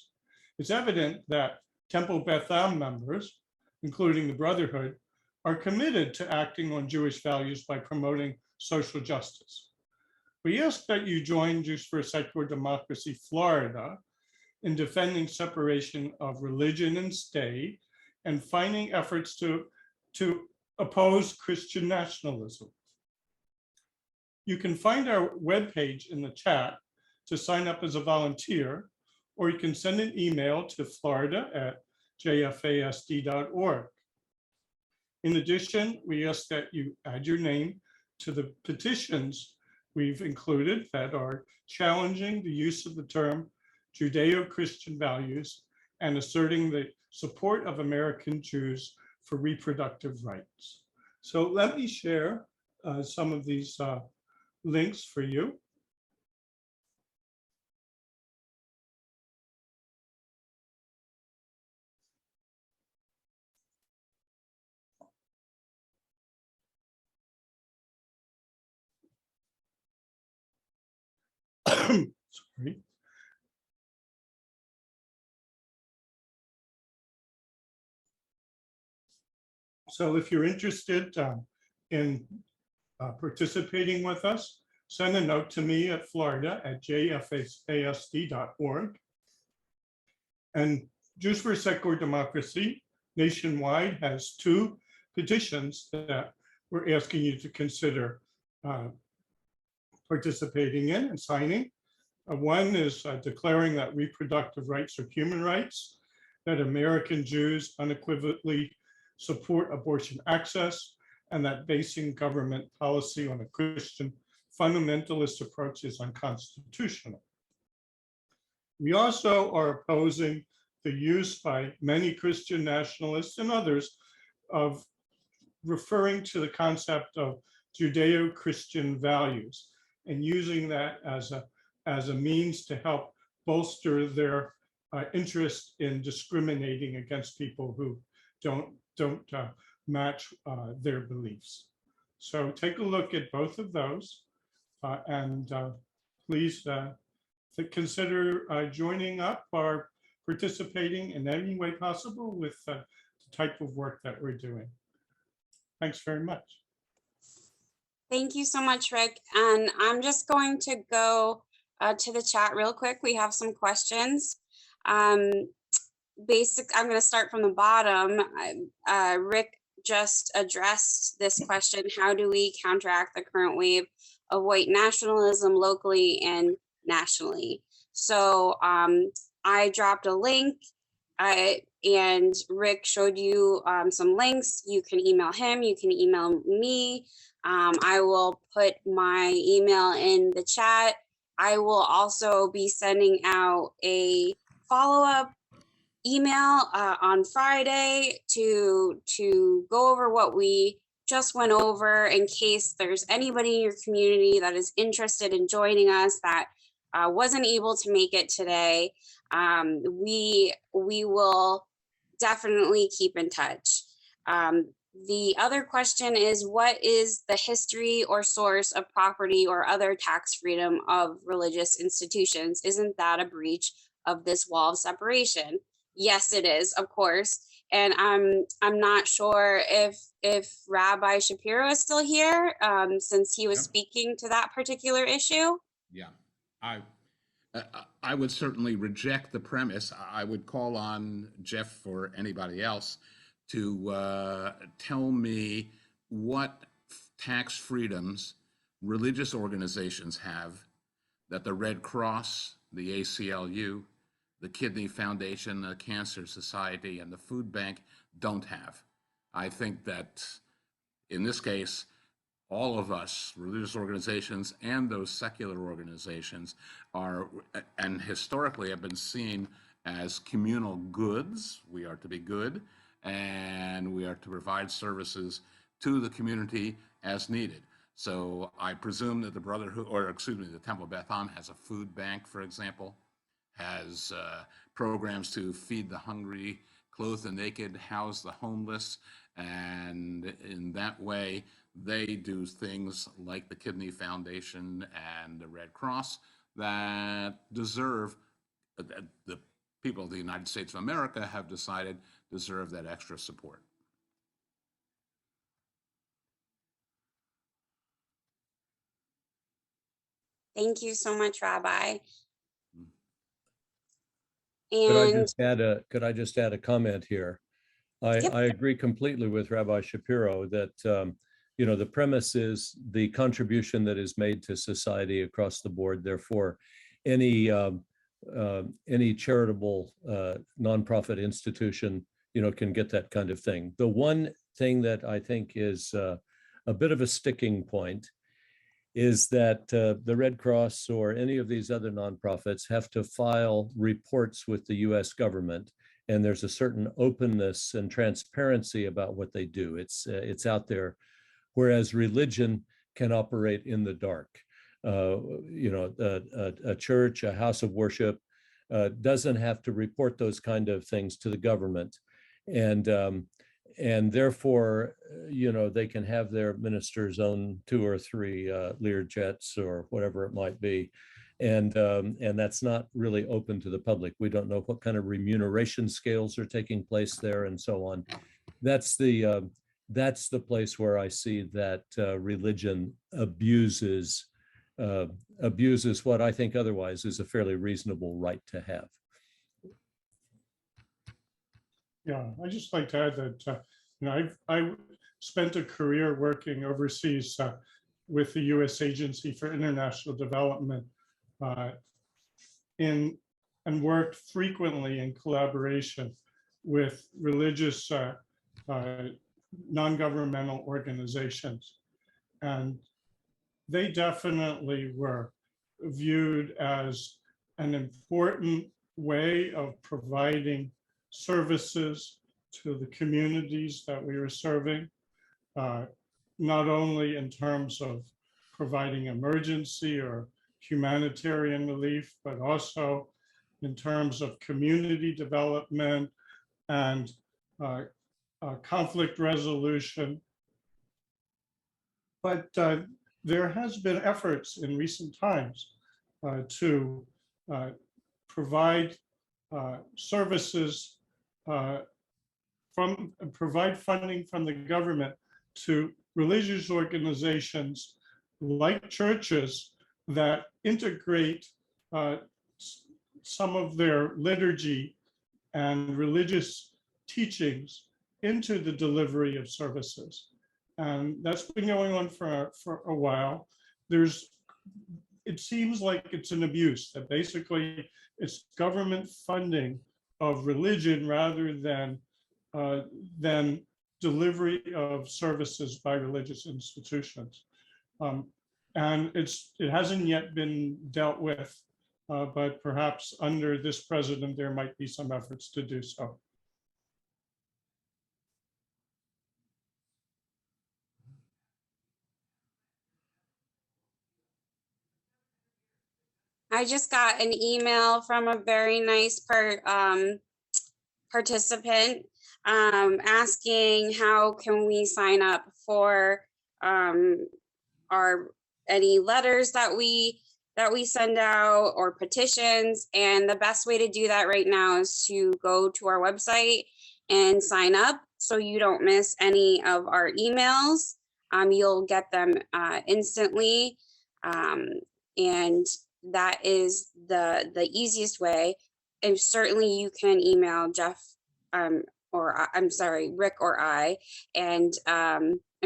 it's evident that Temple Beth members, including the Brotherhood, are committed to acting on Jewish values by promoting social justice. We ask that you join Jews for a Secular Democracy Florida in defending separation of religion and state and finding efforts to oppose Christian nationalism. You can find our webpage in the chat to sign up as a volunteer, or you can send an email to florida@jfasd.org. In addition, we ask that you add your name to the petitions we've included that are challenging the use of the term Judeo-Christian values and asserting the support of American Jews for reproductive rights. So let me share some of these links for you. Sorry. So if you're interested in participating with us, send a note to me at florida@jfasd.org. And Jews for Secular Democracy nationwide has two petitions that we're asking you to consider participating in and signing. One is declaring that reproductive rights are human rights, that American Jews unequivocally support abortion access, and that basing government policy on a Christian fundamentalist approach is unconstitutional. We also are opposing the use by many Christian nationalists and others of referring to the concept of Judeo-Christian values and using that as a means to help bolster their interest in discriminating against people who don't match their beliefs. So take a look at both of those and please consider joining up or participating in any way possible with the type of work that we're doing. Thanks very much. Thank you so much, Rick. And I'm just going to go to the chat real quick. We have some questions. I'm going to start from the bottom. Rick just addressed this question. How do we counteract the current wave of white nationalism locally and nationally? So I dropped a link and Rick showed you some links. You can email him, you can email me. I will put my email in the chat. I will also be sending out a follow-up email on Friday to go over what we just went over in case there's anybody in your community that is interested in joining us that wasn't able to make it today. We will definitely keep in touch. The other question is, what is the history or source of property or other tax freedom of religious institutions? Isn't that a breach of this wall of separation? Yes, it is, of course. And I'm not sure if Rabbi Shapiro is still here, since he was speaking to that particular issue. Yeah, I would certainly reject the premise. I would call on Jeff or anybody else to tell me what tax freedoms religious organizations have that the Red Cross, the ACLU, the Kidney Foundation, the Cancer Society, and the Food Bank don't have. I think that in this case, all of us, religious organizations and those secular organizations, are, and historically have been seen as communal goods. We are to be good, and we are to provide services to the community as needed. So I presume that the Brotherhood, or excuse me, the Temple of Beth Am has a food bank, for example, has programs to feed the hungry, clothe the naked, house the homeless, and in that way, they do things like the Kidney Foundation and the Red Cross that deserve, the people of the United States of America have decided deserve that extra support. Thank you so much, Rabbi. Could And I just add a comment here? I agree completely with Rabbi Shapiro that the premise is the contribution that is made to society across the board. Therefore, any charitable nonprofit institution can get that kind of thing. The one thing that I think is a bit of a sticking point is that the Red Cross or any of these other nonprofits have to file reports with the US government, and there's a certain openness and transparency about what they do. It's out there, whereas religion can operate in the dark. A church, a house of worship doesn't have to report those kind of things to the government. And therefore, they can have their ministers own 2 or 3 Lear jets or whatever it might be. And that's not really open to the public. We don't know what kind of remuneration scales are taking place there and so on. That's the place where I see that religion abuses what I think otherwise is a fairly reasonable right to have. Yeah, I just like to add that I spent a career working overseas with the U.S. Agency for International Development and worked frequently in collaboration with religious non-governmental organizations. And they definitely were viewed as an important way of providing services to the communities that we were serving, not only in terms of providing emergency or humanitarian relief, but also in terms of community development and conflict resolution. But there has been efforts in recent times to provide services provide funding from the government to religious organizations like churches that integrate some of their liturgy and religious teachings into the delivery of services. And that's been going on for a while. It seems like it's an abuse, that basically it's government funding of religion rather than delivery of services by religious institutions. And it hasn't yet been dealt with, but perhaps under this president, there might be some efforts to do so. I just got an email from a very nice participant asking how can we sign up for any letters that we send out or petitions. And the best way to do that right now is to go to our website and sign up so you don't miss any of our emails. You'll get them instantly. And that is the easiest way. And certainly you can email Jeff or I'm sorry, Rick or I, and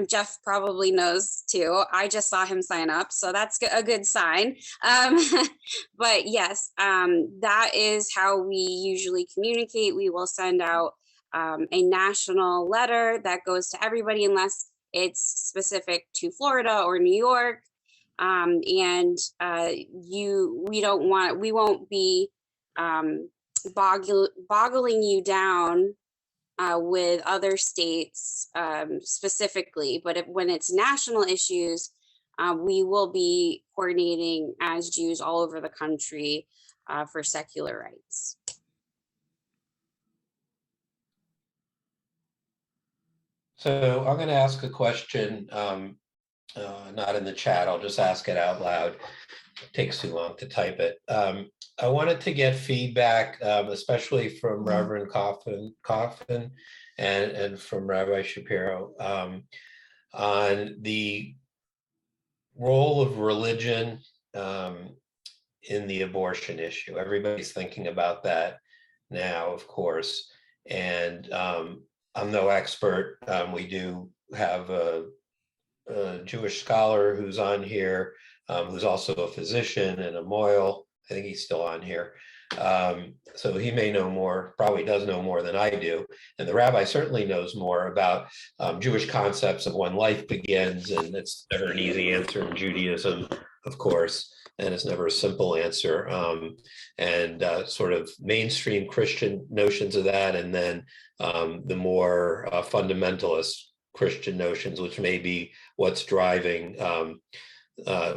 Jeff probably knows too. I just saw him sign up, so that's a good sign. But yes, that is how we usually communicate. We will send out a national letter that goes to everybody unless it's specific to Florida or New York. We won't be boggling you down with other states specifically, but when it's national issues, we will be coordinating as Jews all over the country for secular rights. So I'm going to ask a question, not in the chat. I'll just ask it out loud. It takes too long to type it. I wanted to get feedback, especially from Reverend Coffin and from Rabbi Shapiro, on the role of religion in the abortion issue. Everybody's thinking about that now, of course, and I'm no expert. We do have a Jewish scholar who's on here, who's also a physician and a moil. I think he's still on here. So he may know more, probably does know more than I do. And the rabbi certainly knows more about Jewish concepts of when life begins. And it's never an easy answer in Judaism, of course, and it's never a simple answer. And sort of mainstream Christian notions of that, and then the more fundamentalist Christian notions, which may be what's driving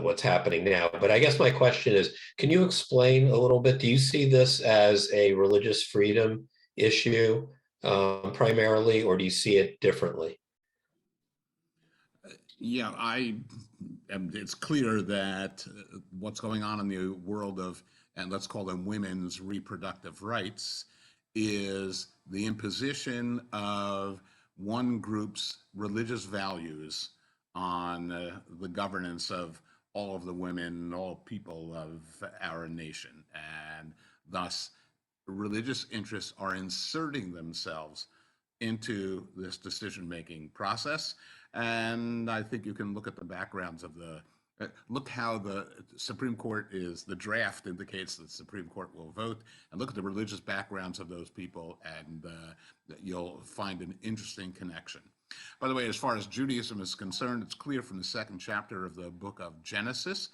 what's happening now. But I guess my question is, can you explain a little bit, do you see this as a religious freedom issue primarily, or do you see it differently? Yeah, it's clear that what's going on in the world of, and let's call them women's reproductive rights, is the imposition of one group's religious values on the governance of all of the women, all people of our nation. And thus, religious interests are inserting themselves into this decision-making process. And I think you can look at the backgrounds of look how the Supreme Court the draft indicates that the Supreme Court will vote, and look at the religious backgrounds of those people, and you'll find an interesting connection. By the way, as far as Judaism is concerned, it's clear from the second chapter of the book of Genesis.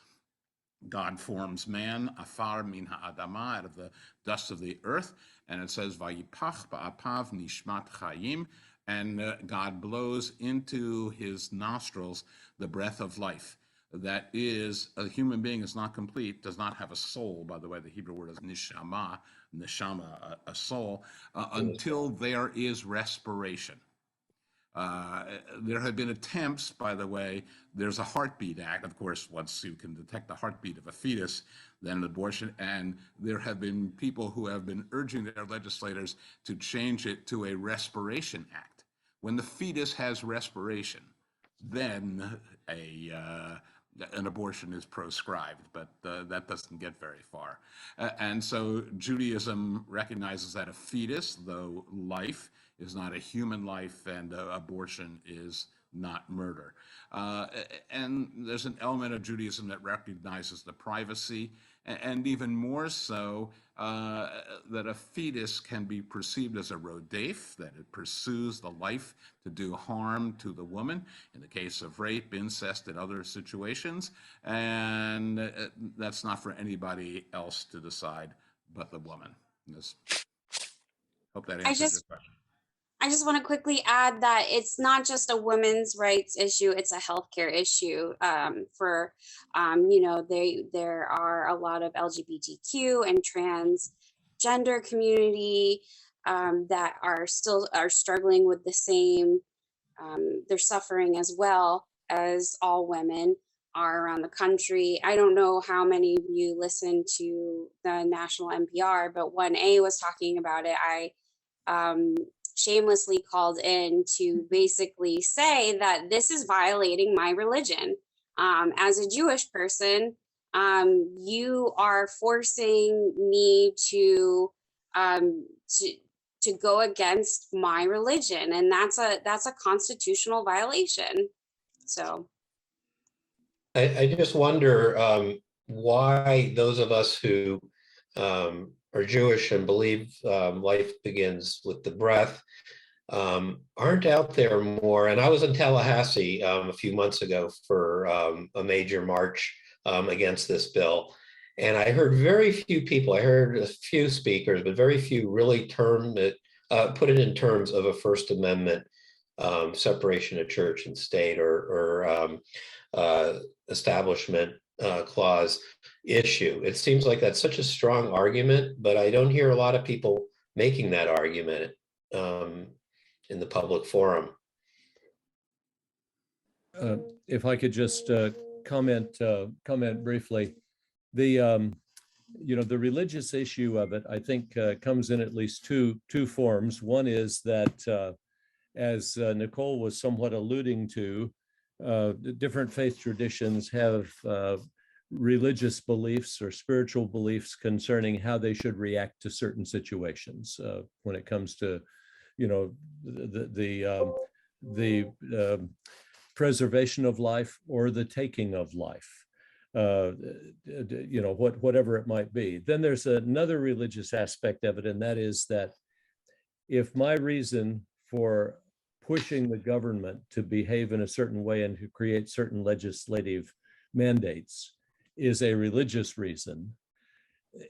God forms man, afar min ha'adama, out of the dust of the earth, and it says, Vayipach ba'apav nishmat chayim, and God blows into his nostrils the breath of life. That is, a human being is not complete, does not have a soul. By the way, the Hebrew word is neshama, a soul, until there is respiration. There have been attempts, by the way, there's a heartbeat act. Of course, once you can detect the heartbeat of a fetus, then abortion, and there have been people who have been urging their legislators to change it to a respiration act. When the fetus has respiration, then an abortion is proscribed, but that doesn't get very far. And so Judaism recognizes that a fetus, though life, is not a human life, and abortion is not murder. And there's an element of Judaism that recognizes the privacy, and even more so, that a fetus can be perceived as a rodef, that it pursues the life to do harm to the woman, in the case of rape, incest, and other situations, and that's not for anybody else to decide but the woman. Hope that answers your question. I just want to quickly add that it's not just a women's rights issue; it's a healthcare issue. There are a lot of LGBTQ and transgender community that are struggling with the same. They're suffering as well as all women are around the country. I don't know how many of you listen to the national NPR, but when A was talking about it, I shamelessly called in to basically say that this is violating my religion. As a Jewish person, you are forcing me to go against my religion, and that's a constitutional violation. So I just wonder why those of us who are Jewish and believe life begins with the breath aren't out there more. And I was in Tallahassee a few months ago for a major march against this bill. And I heard very few people, I heard a few speakers, but very few really put it in terms of a First Amendment separation of church and state or establishment clause issue. It seems like that's such a strong argument, but I don't hear a lot of people making that argument in the public forum. If I could just comment briefly, the religious issue of it, I think, comes in at least two forms. One is that, as Nicole was somewhat alluding to, different faith traditions have religious beliefs or spiritual beliefs concerning how they should react to certain situations when it comes to, the preservation of life or the taking of life, whatever it might be. Then there's another religious aspect of it, and that is that if my reason for pushing the government to behave in a certain way and to create certain legislative mandates is a religious reason,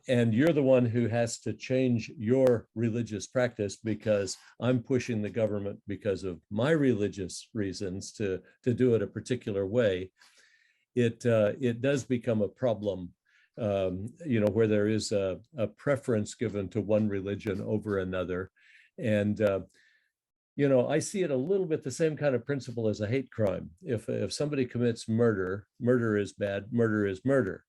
and you're the one who has to change your religious practice because I'm pushing the government because of my religious reasons to do it a particular way, it does become a problem, where there is a preference given to one religion over another. And I see it a little bit the same kind of principle as a hate crime. If somebody commits murder, murder is bad, murder is murder.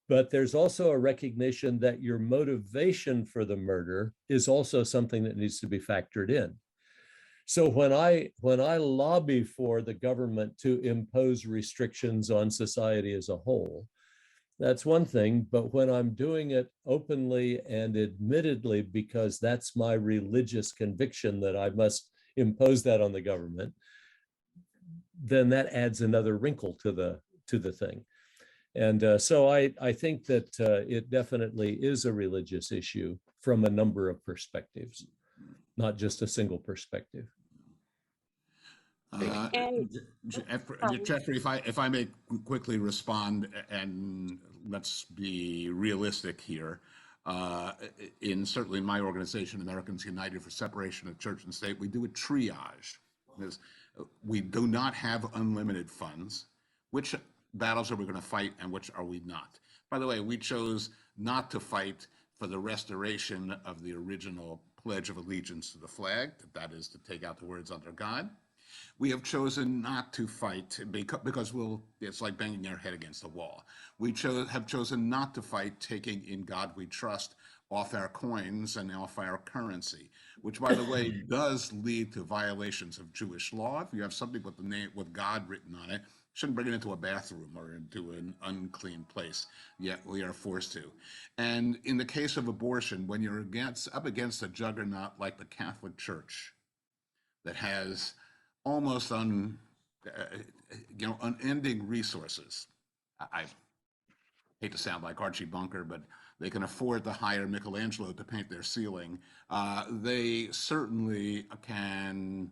But there's also a recognition that your motivation for the murder is also something that needs to be factored in. So when I lobby for the government to impose restrictions on society as a whole, that's one thing. But when I'm doing it openly and admittedly because that's my religious conviction that I must impose that on the government, then that adds another wrinkle to the thing. And so I think that it definitely is a religious issue from a number of perspectives, not just a single perspective. And Jeffrey, if I may quickly respond, and let's be realistic here. Certainly in my organization, Americans United for Separation of Church and State, we do a triage. We do not have unlimited funds. Which battles are we going to fight and which are we not? By the way, we chose not to fight for the restoration of the original Pledge of Allegiance to the flag, that is to take out the words "under God." We have chosen not to fight because it's like banging our head against the wall. We have chosen not to fight taking "In God We Trust" off our coins and off our currency, which, by the way, does lead to violations of Jewish law. If you have something with the name, with God written on it, you shouldn't bring it into a bathroom or into an unclean place, yet we are forced to. And in the case of abortion, when you're up against a juggernaut like the Catholic Church that has almost unending resources. I hate to sound like Archie Bunker, but they can afford to hire Michelangelo to paint their ceiling. They certainly can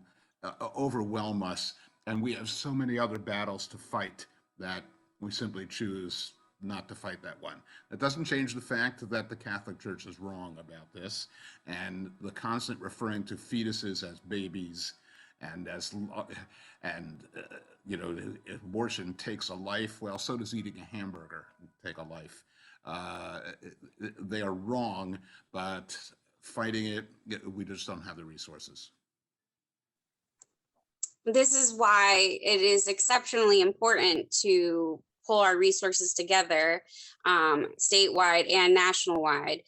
overwhelm us, and we have so many other battles to fight that we simply choose not to fight that one. That doesn't change the fact that the Catholic Church is wrong about this, and the constant referring to fetuses as babies and abortion takes a life. Well, so does eating a hamburger take a life. They are wrong, but fighting it, we just don't have the resources. this is why it is exceptionally important to pull our resources together, statewide and national-wide.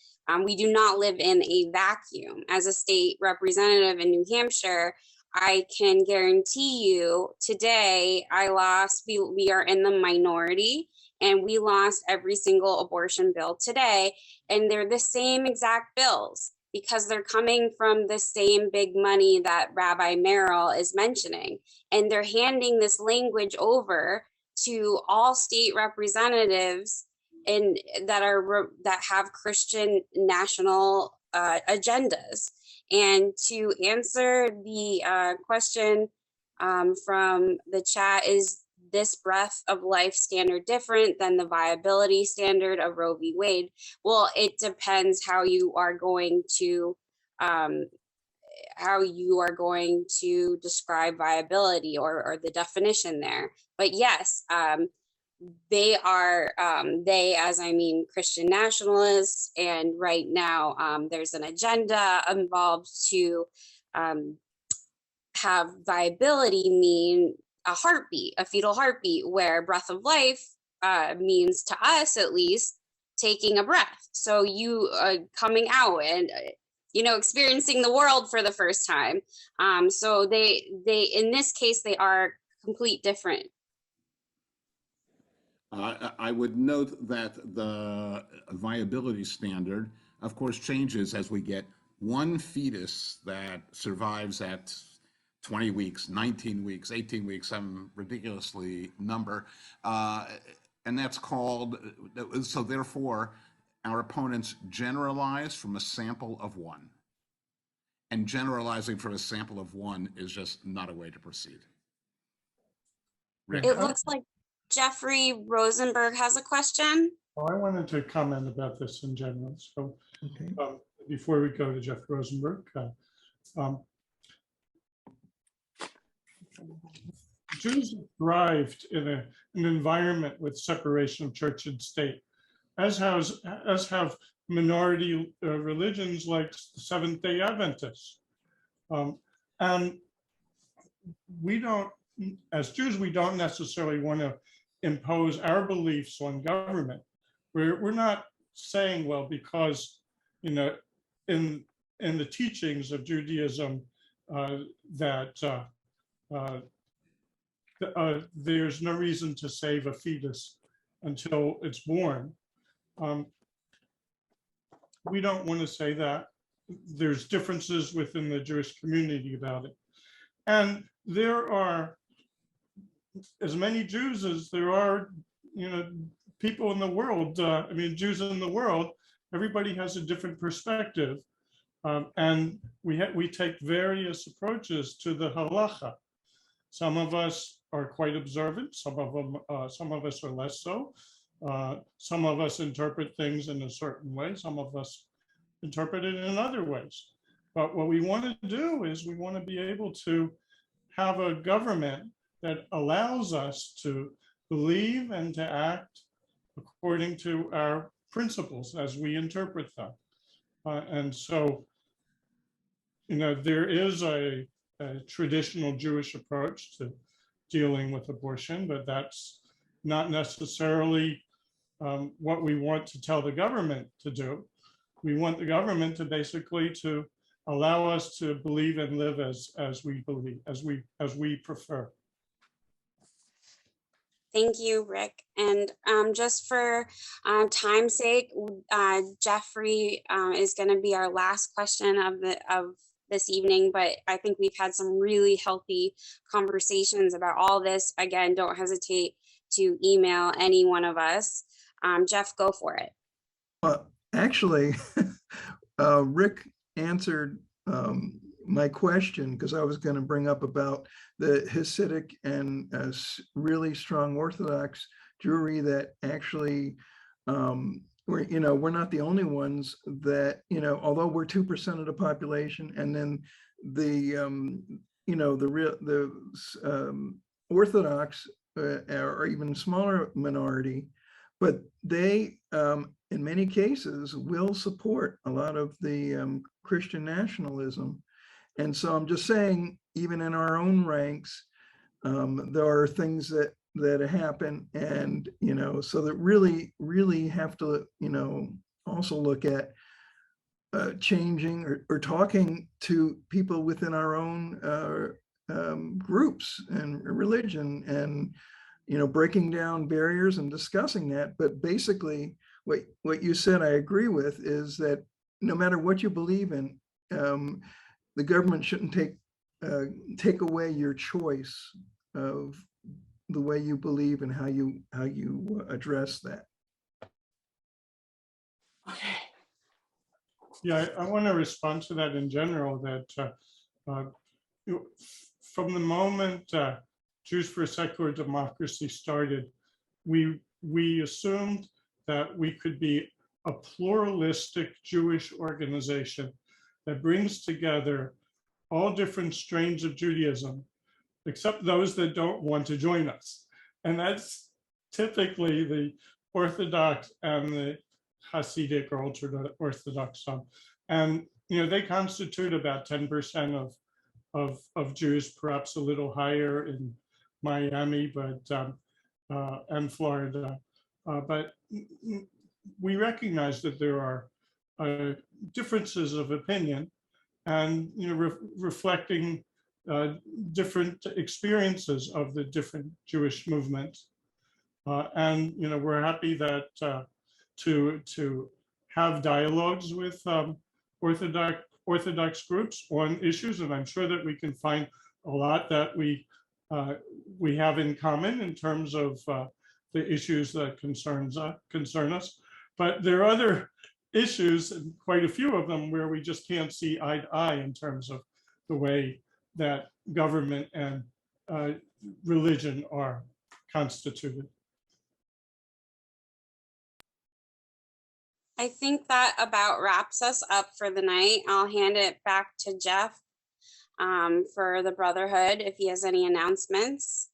We do not live in a vacuum. As a state representative in New Hampshire, I can guarantee you today we are in the minority, and we lost every single abortion bill today. And they're the same exact bills because they're coming from the same big money that Rabbi Merrill is mentioning. And they're handing this language over to all state representatives that have Christian national agendas. And to answer the question from the chat, is this breadth of life standard different than the viability standard of Roe v. Wade? Well, it depends how you are going to describe viability or the definition there. But yes, they are, Christian nationalists, and right now there's an agenda involved to have viability mean a heartbeat, a fetal heartbeat, where breath of life means, to us at least, taking a breath. So you coming out and experiencing the world for the first time. So they in this case, they are complete different. I would note that the viability standard, of course, changes as we get one fetus that survives at 20 weeks, 19 weeks, 18 weeks, some ridiculously number. And that's called, so therefore, our opponents generalize from a sample of one. And generalizing from a sample of one is just not a way to proceed. Rick? It looks like Jeffrey Rosenberg has a question. Oh, I wanted to comment about this in general. So before we go to Jeff Rosenberg, Jews thrived in an environment with separation of church and state, as have minority religions like the Seventh-day Adventists. And we don't, as Jews, we don't necessarily want to impose our beliefs on government. We're not saying, well, because in the teachings of Judaism that there's no reason to save a fetus until it's born. We don't want to say that. There's differences within the Jewish community about it. And there are as many Jews as there are, people in the world. Jews in the world, everybody has a different perspective. And we take various approaches to the halacha. Some of us are quite observant. Some of us are less so. Some of us interpret things in a certain way. Some of us interpret it in other ways. But what we want to do is we want to be able to have a government that allows us to believe and to act according to our principles as we interpret them. And so, there is a traditional Jewish approach to dealing with abortion, but that's not necessarily what we want to tell the government to do. We want the government to basically to allow us to believe and live as we believe, as we prefer. Thank you, Rick. And just for time's sake, Jeffrey is going to be our last question of this evening, but I think we've had some really healthy conversations about all this. Again, don't hesitate to email any one of us. Jeff, go for it. Actually, Rick answered my question, because I was going to bring up about the Hasidic and really strong Orthodox Jewry that actually we're not the only ones that, although we're 2% of the population, and then the Orthodox are even smaller minority, but they in many cases will support a lot of the Christian nationalism. And so I'm just saying, even in our own ranks, there are things that happen, and so that really have to also look at changing or talking to people within our own groups and religion, and breaking down barriers and discussing that. But basically what you said, I agree with, is that no matter what you believe in, the government shouldn't take away your choice of the way you believe and how you address that. Okay. Yeah, I want to respond to that in general, that from the moment Jews for Secular Democracy started, we assumed that we could be a pluralistic Jewish organization that brings together all different strains of Judaism, except those that don't want to join us. And that's typically the Orthodox and the Hasidic or ultra-Orthodox. And they constitute about 10% of Jews, perhaps a little higher in Miami, but and Florida. But we recognize that there are differences of opinion, and reflecting different experiences of the different Jewish movements. And we're happy that to have dialogues with Orthodox groups on issues, and I'm sure that we can find a lot that we have in common in terms of the issues that concern us. But there are other issues, and quite a few of them, where we just can't see eye to eye in terms of the way that government and religion are constituted. I think that about wraps us up for the night. I'll hand it back to Jeff for the Brotherhood, if he has any announcements.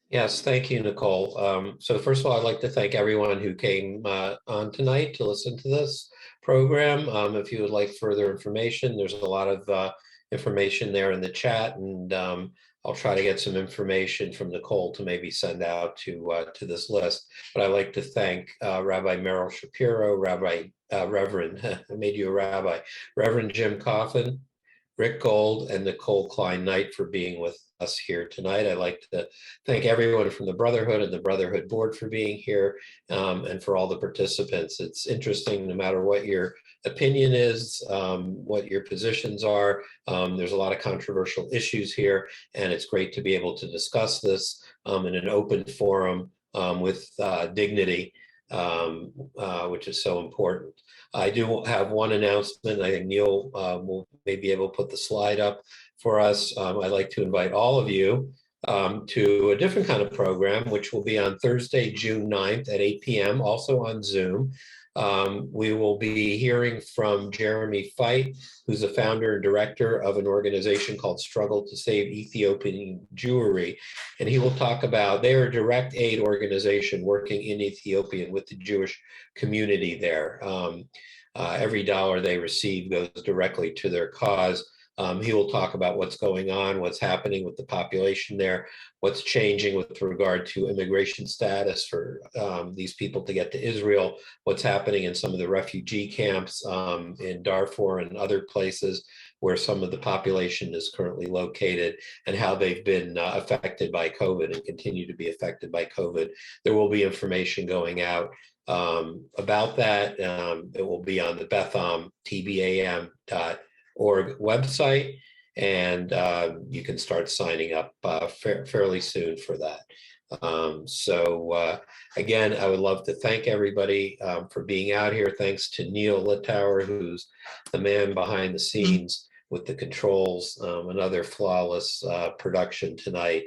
Yes, thank you, Nicole. So first of all, I'd like to thank everyone who came on tonight to listen to this program. If you would like further information, there's a lot of information there in the chat, and I'll try to get some information from Nicole to maybe send out to this list. But I'd like to thank Rabbi Merrill Shapiro, Reverend, I made you a rabbi, Reverend Jim Coffin, Rick Gold, and Nicole Klein Knight for being with us here tonight. I'd like to thank everyone from the Brotherhood and the Brotherhood board for being here, and for all the participants. It's interesting, no matter what your opinion is, what your positions are. There's a lot of controversial issues here, and it's great to be able to discuss this in an open forum with dignity, which is so important. I do have one announcement. I think Neil will maybe able to put the slide up for us, I'd like to invite all of you to a different kind of program, which will be on Thursday, June 9th at 8 p.m., also on Zoom. We will be hearing from Jeremy Fight, who's the founder and director of an organization called Struggle to Save Ethiopian Jewry. And he will talk about, they are a direct aid organization working in Ethiopia with the Jewish community there. Every dollar they receive goes directly to their cause. He will talk about what's going on, what's happening with the population there, what's changing with regard to immigration status for these people to get to Israel, what's happening in some of the refugee camps in Darfur and other places where some of the population is currently located, and how they've been affected by COVID and continue to be affected by COVID. There will be information going out about that. It will be on the tbam.org website, and you can start signing up fairly soon for that. Again, I would love to thank everybody for being out here. Thanks to Neil Littauer, who's the man behind the scenes with the controls, another flawless production tonight.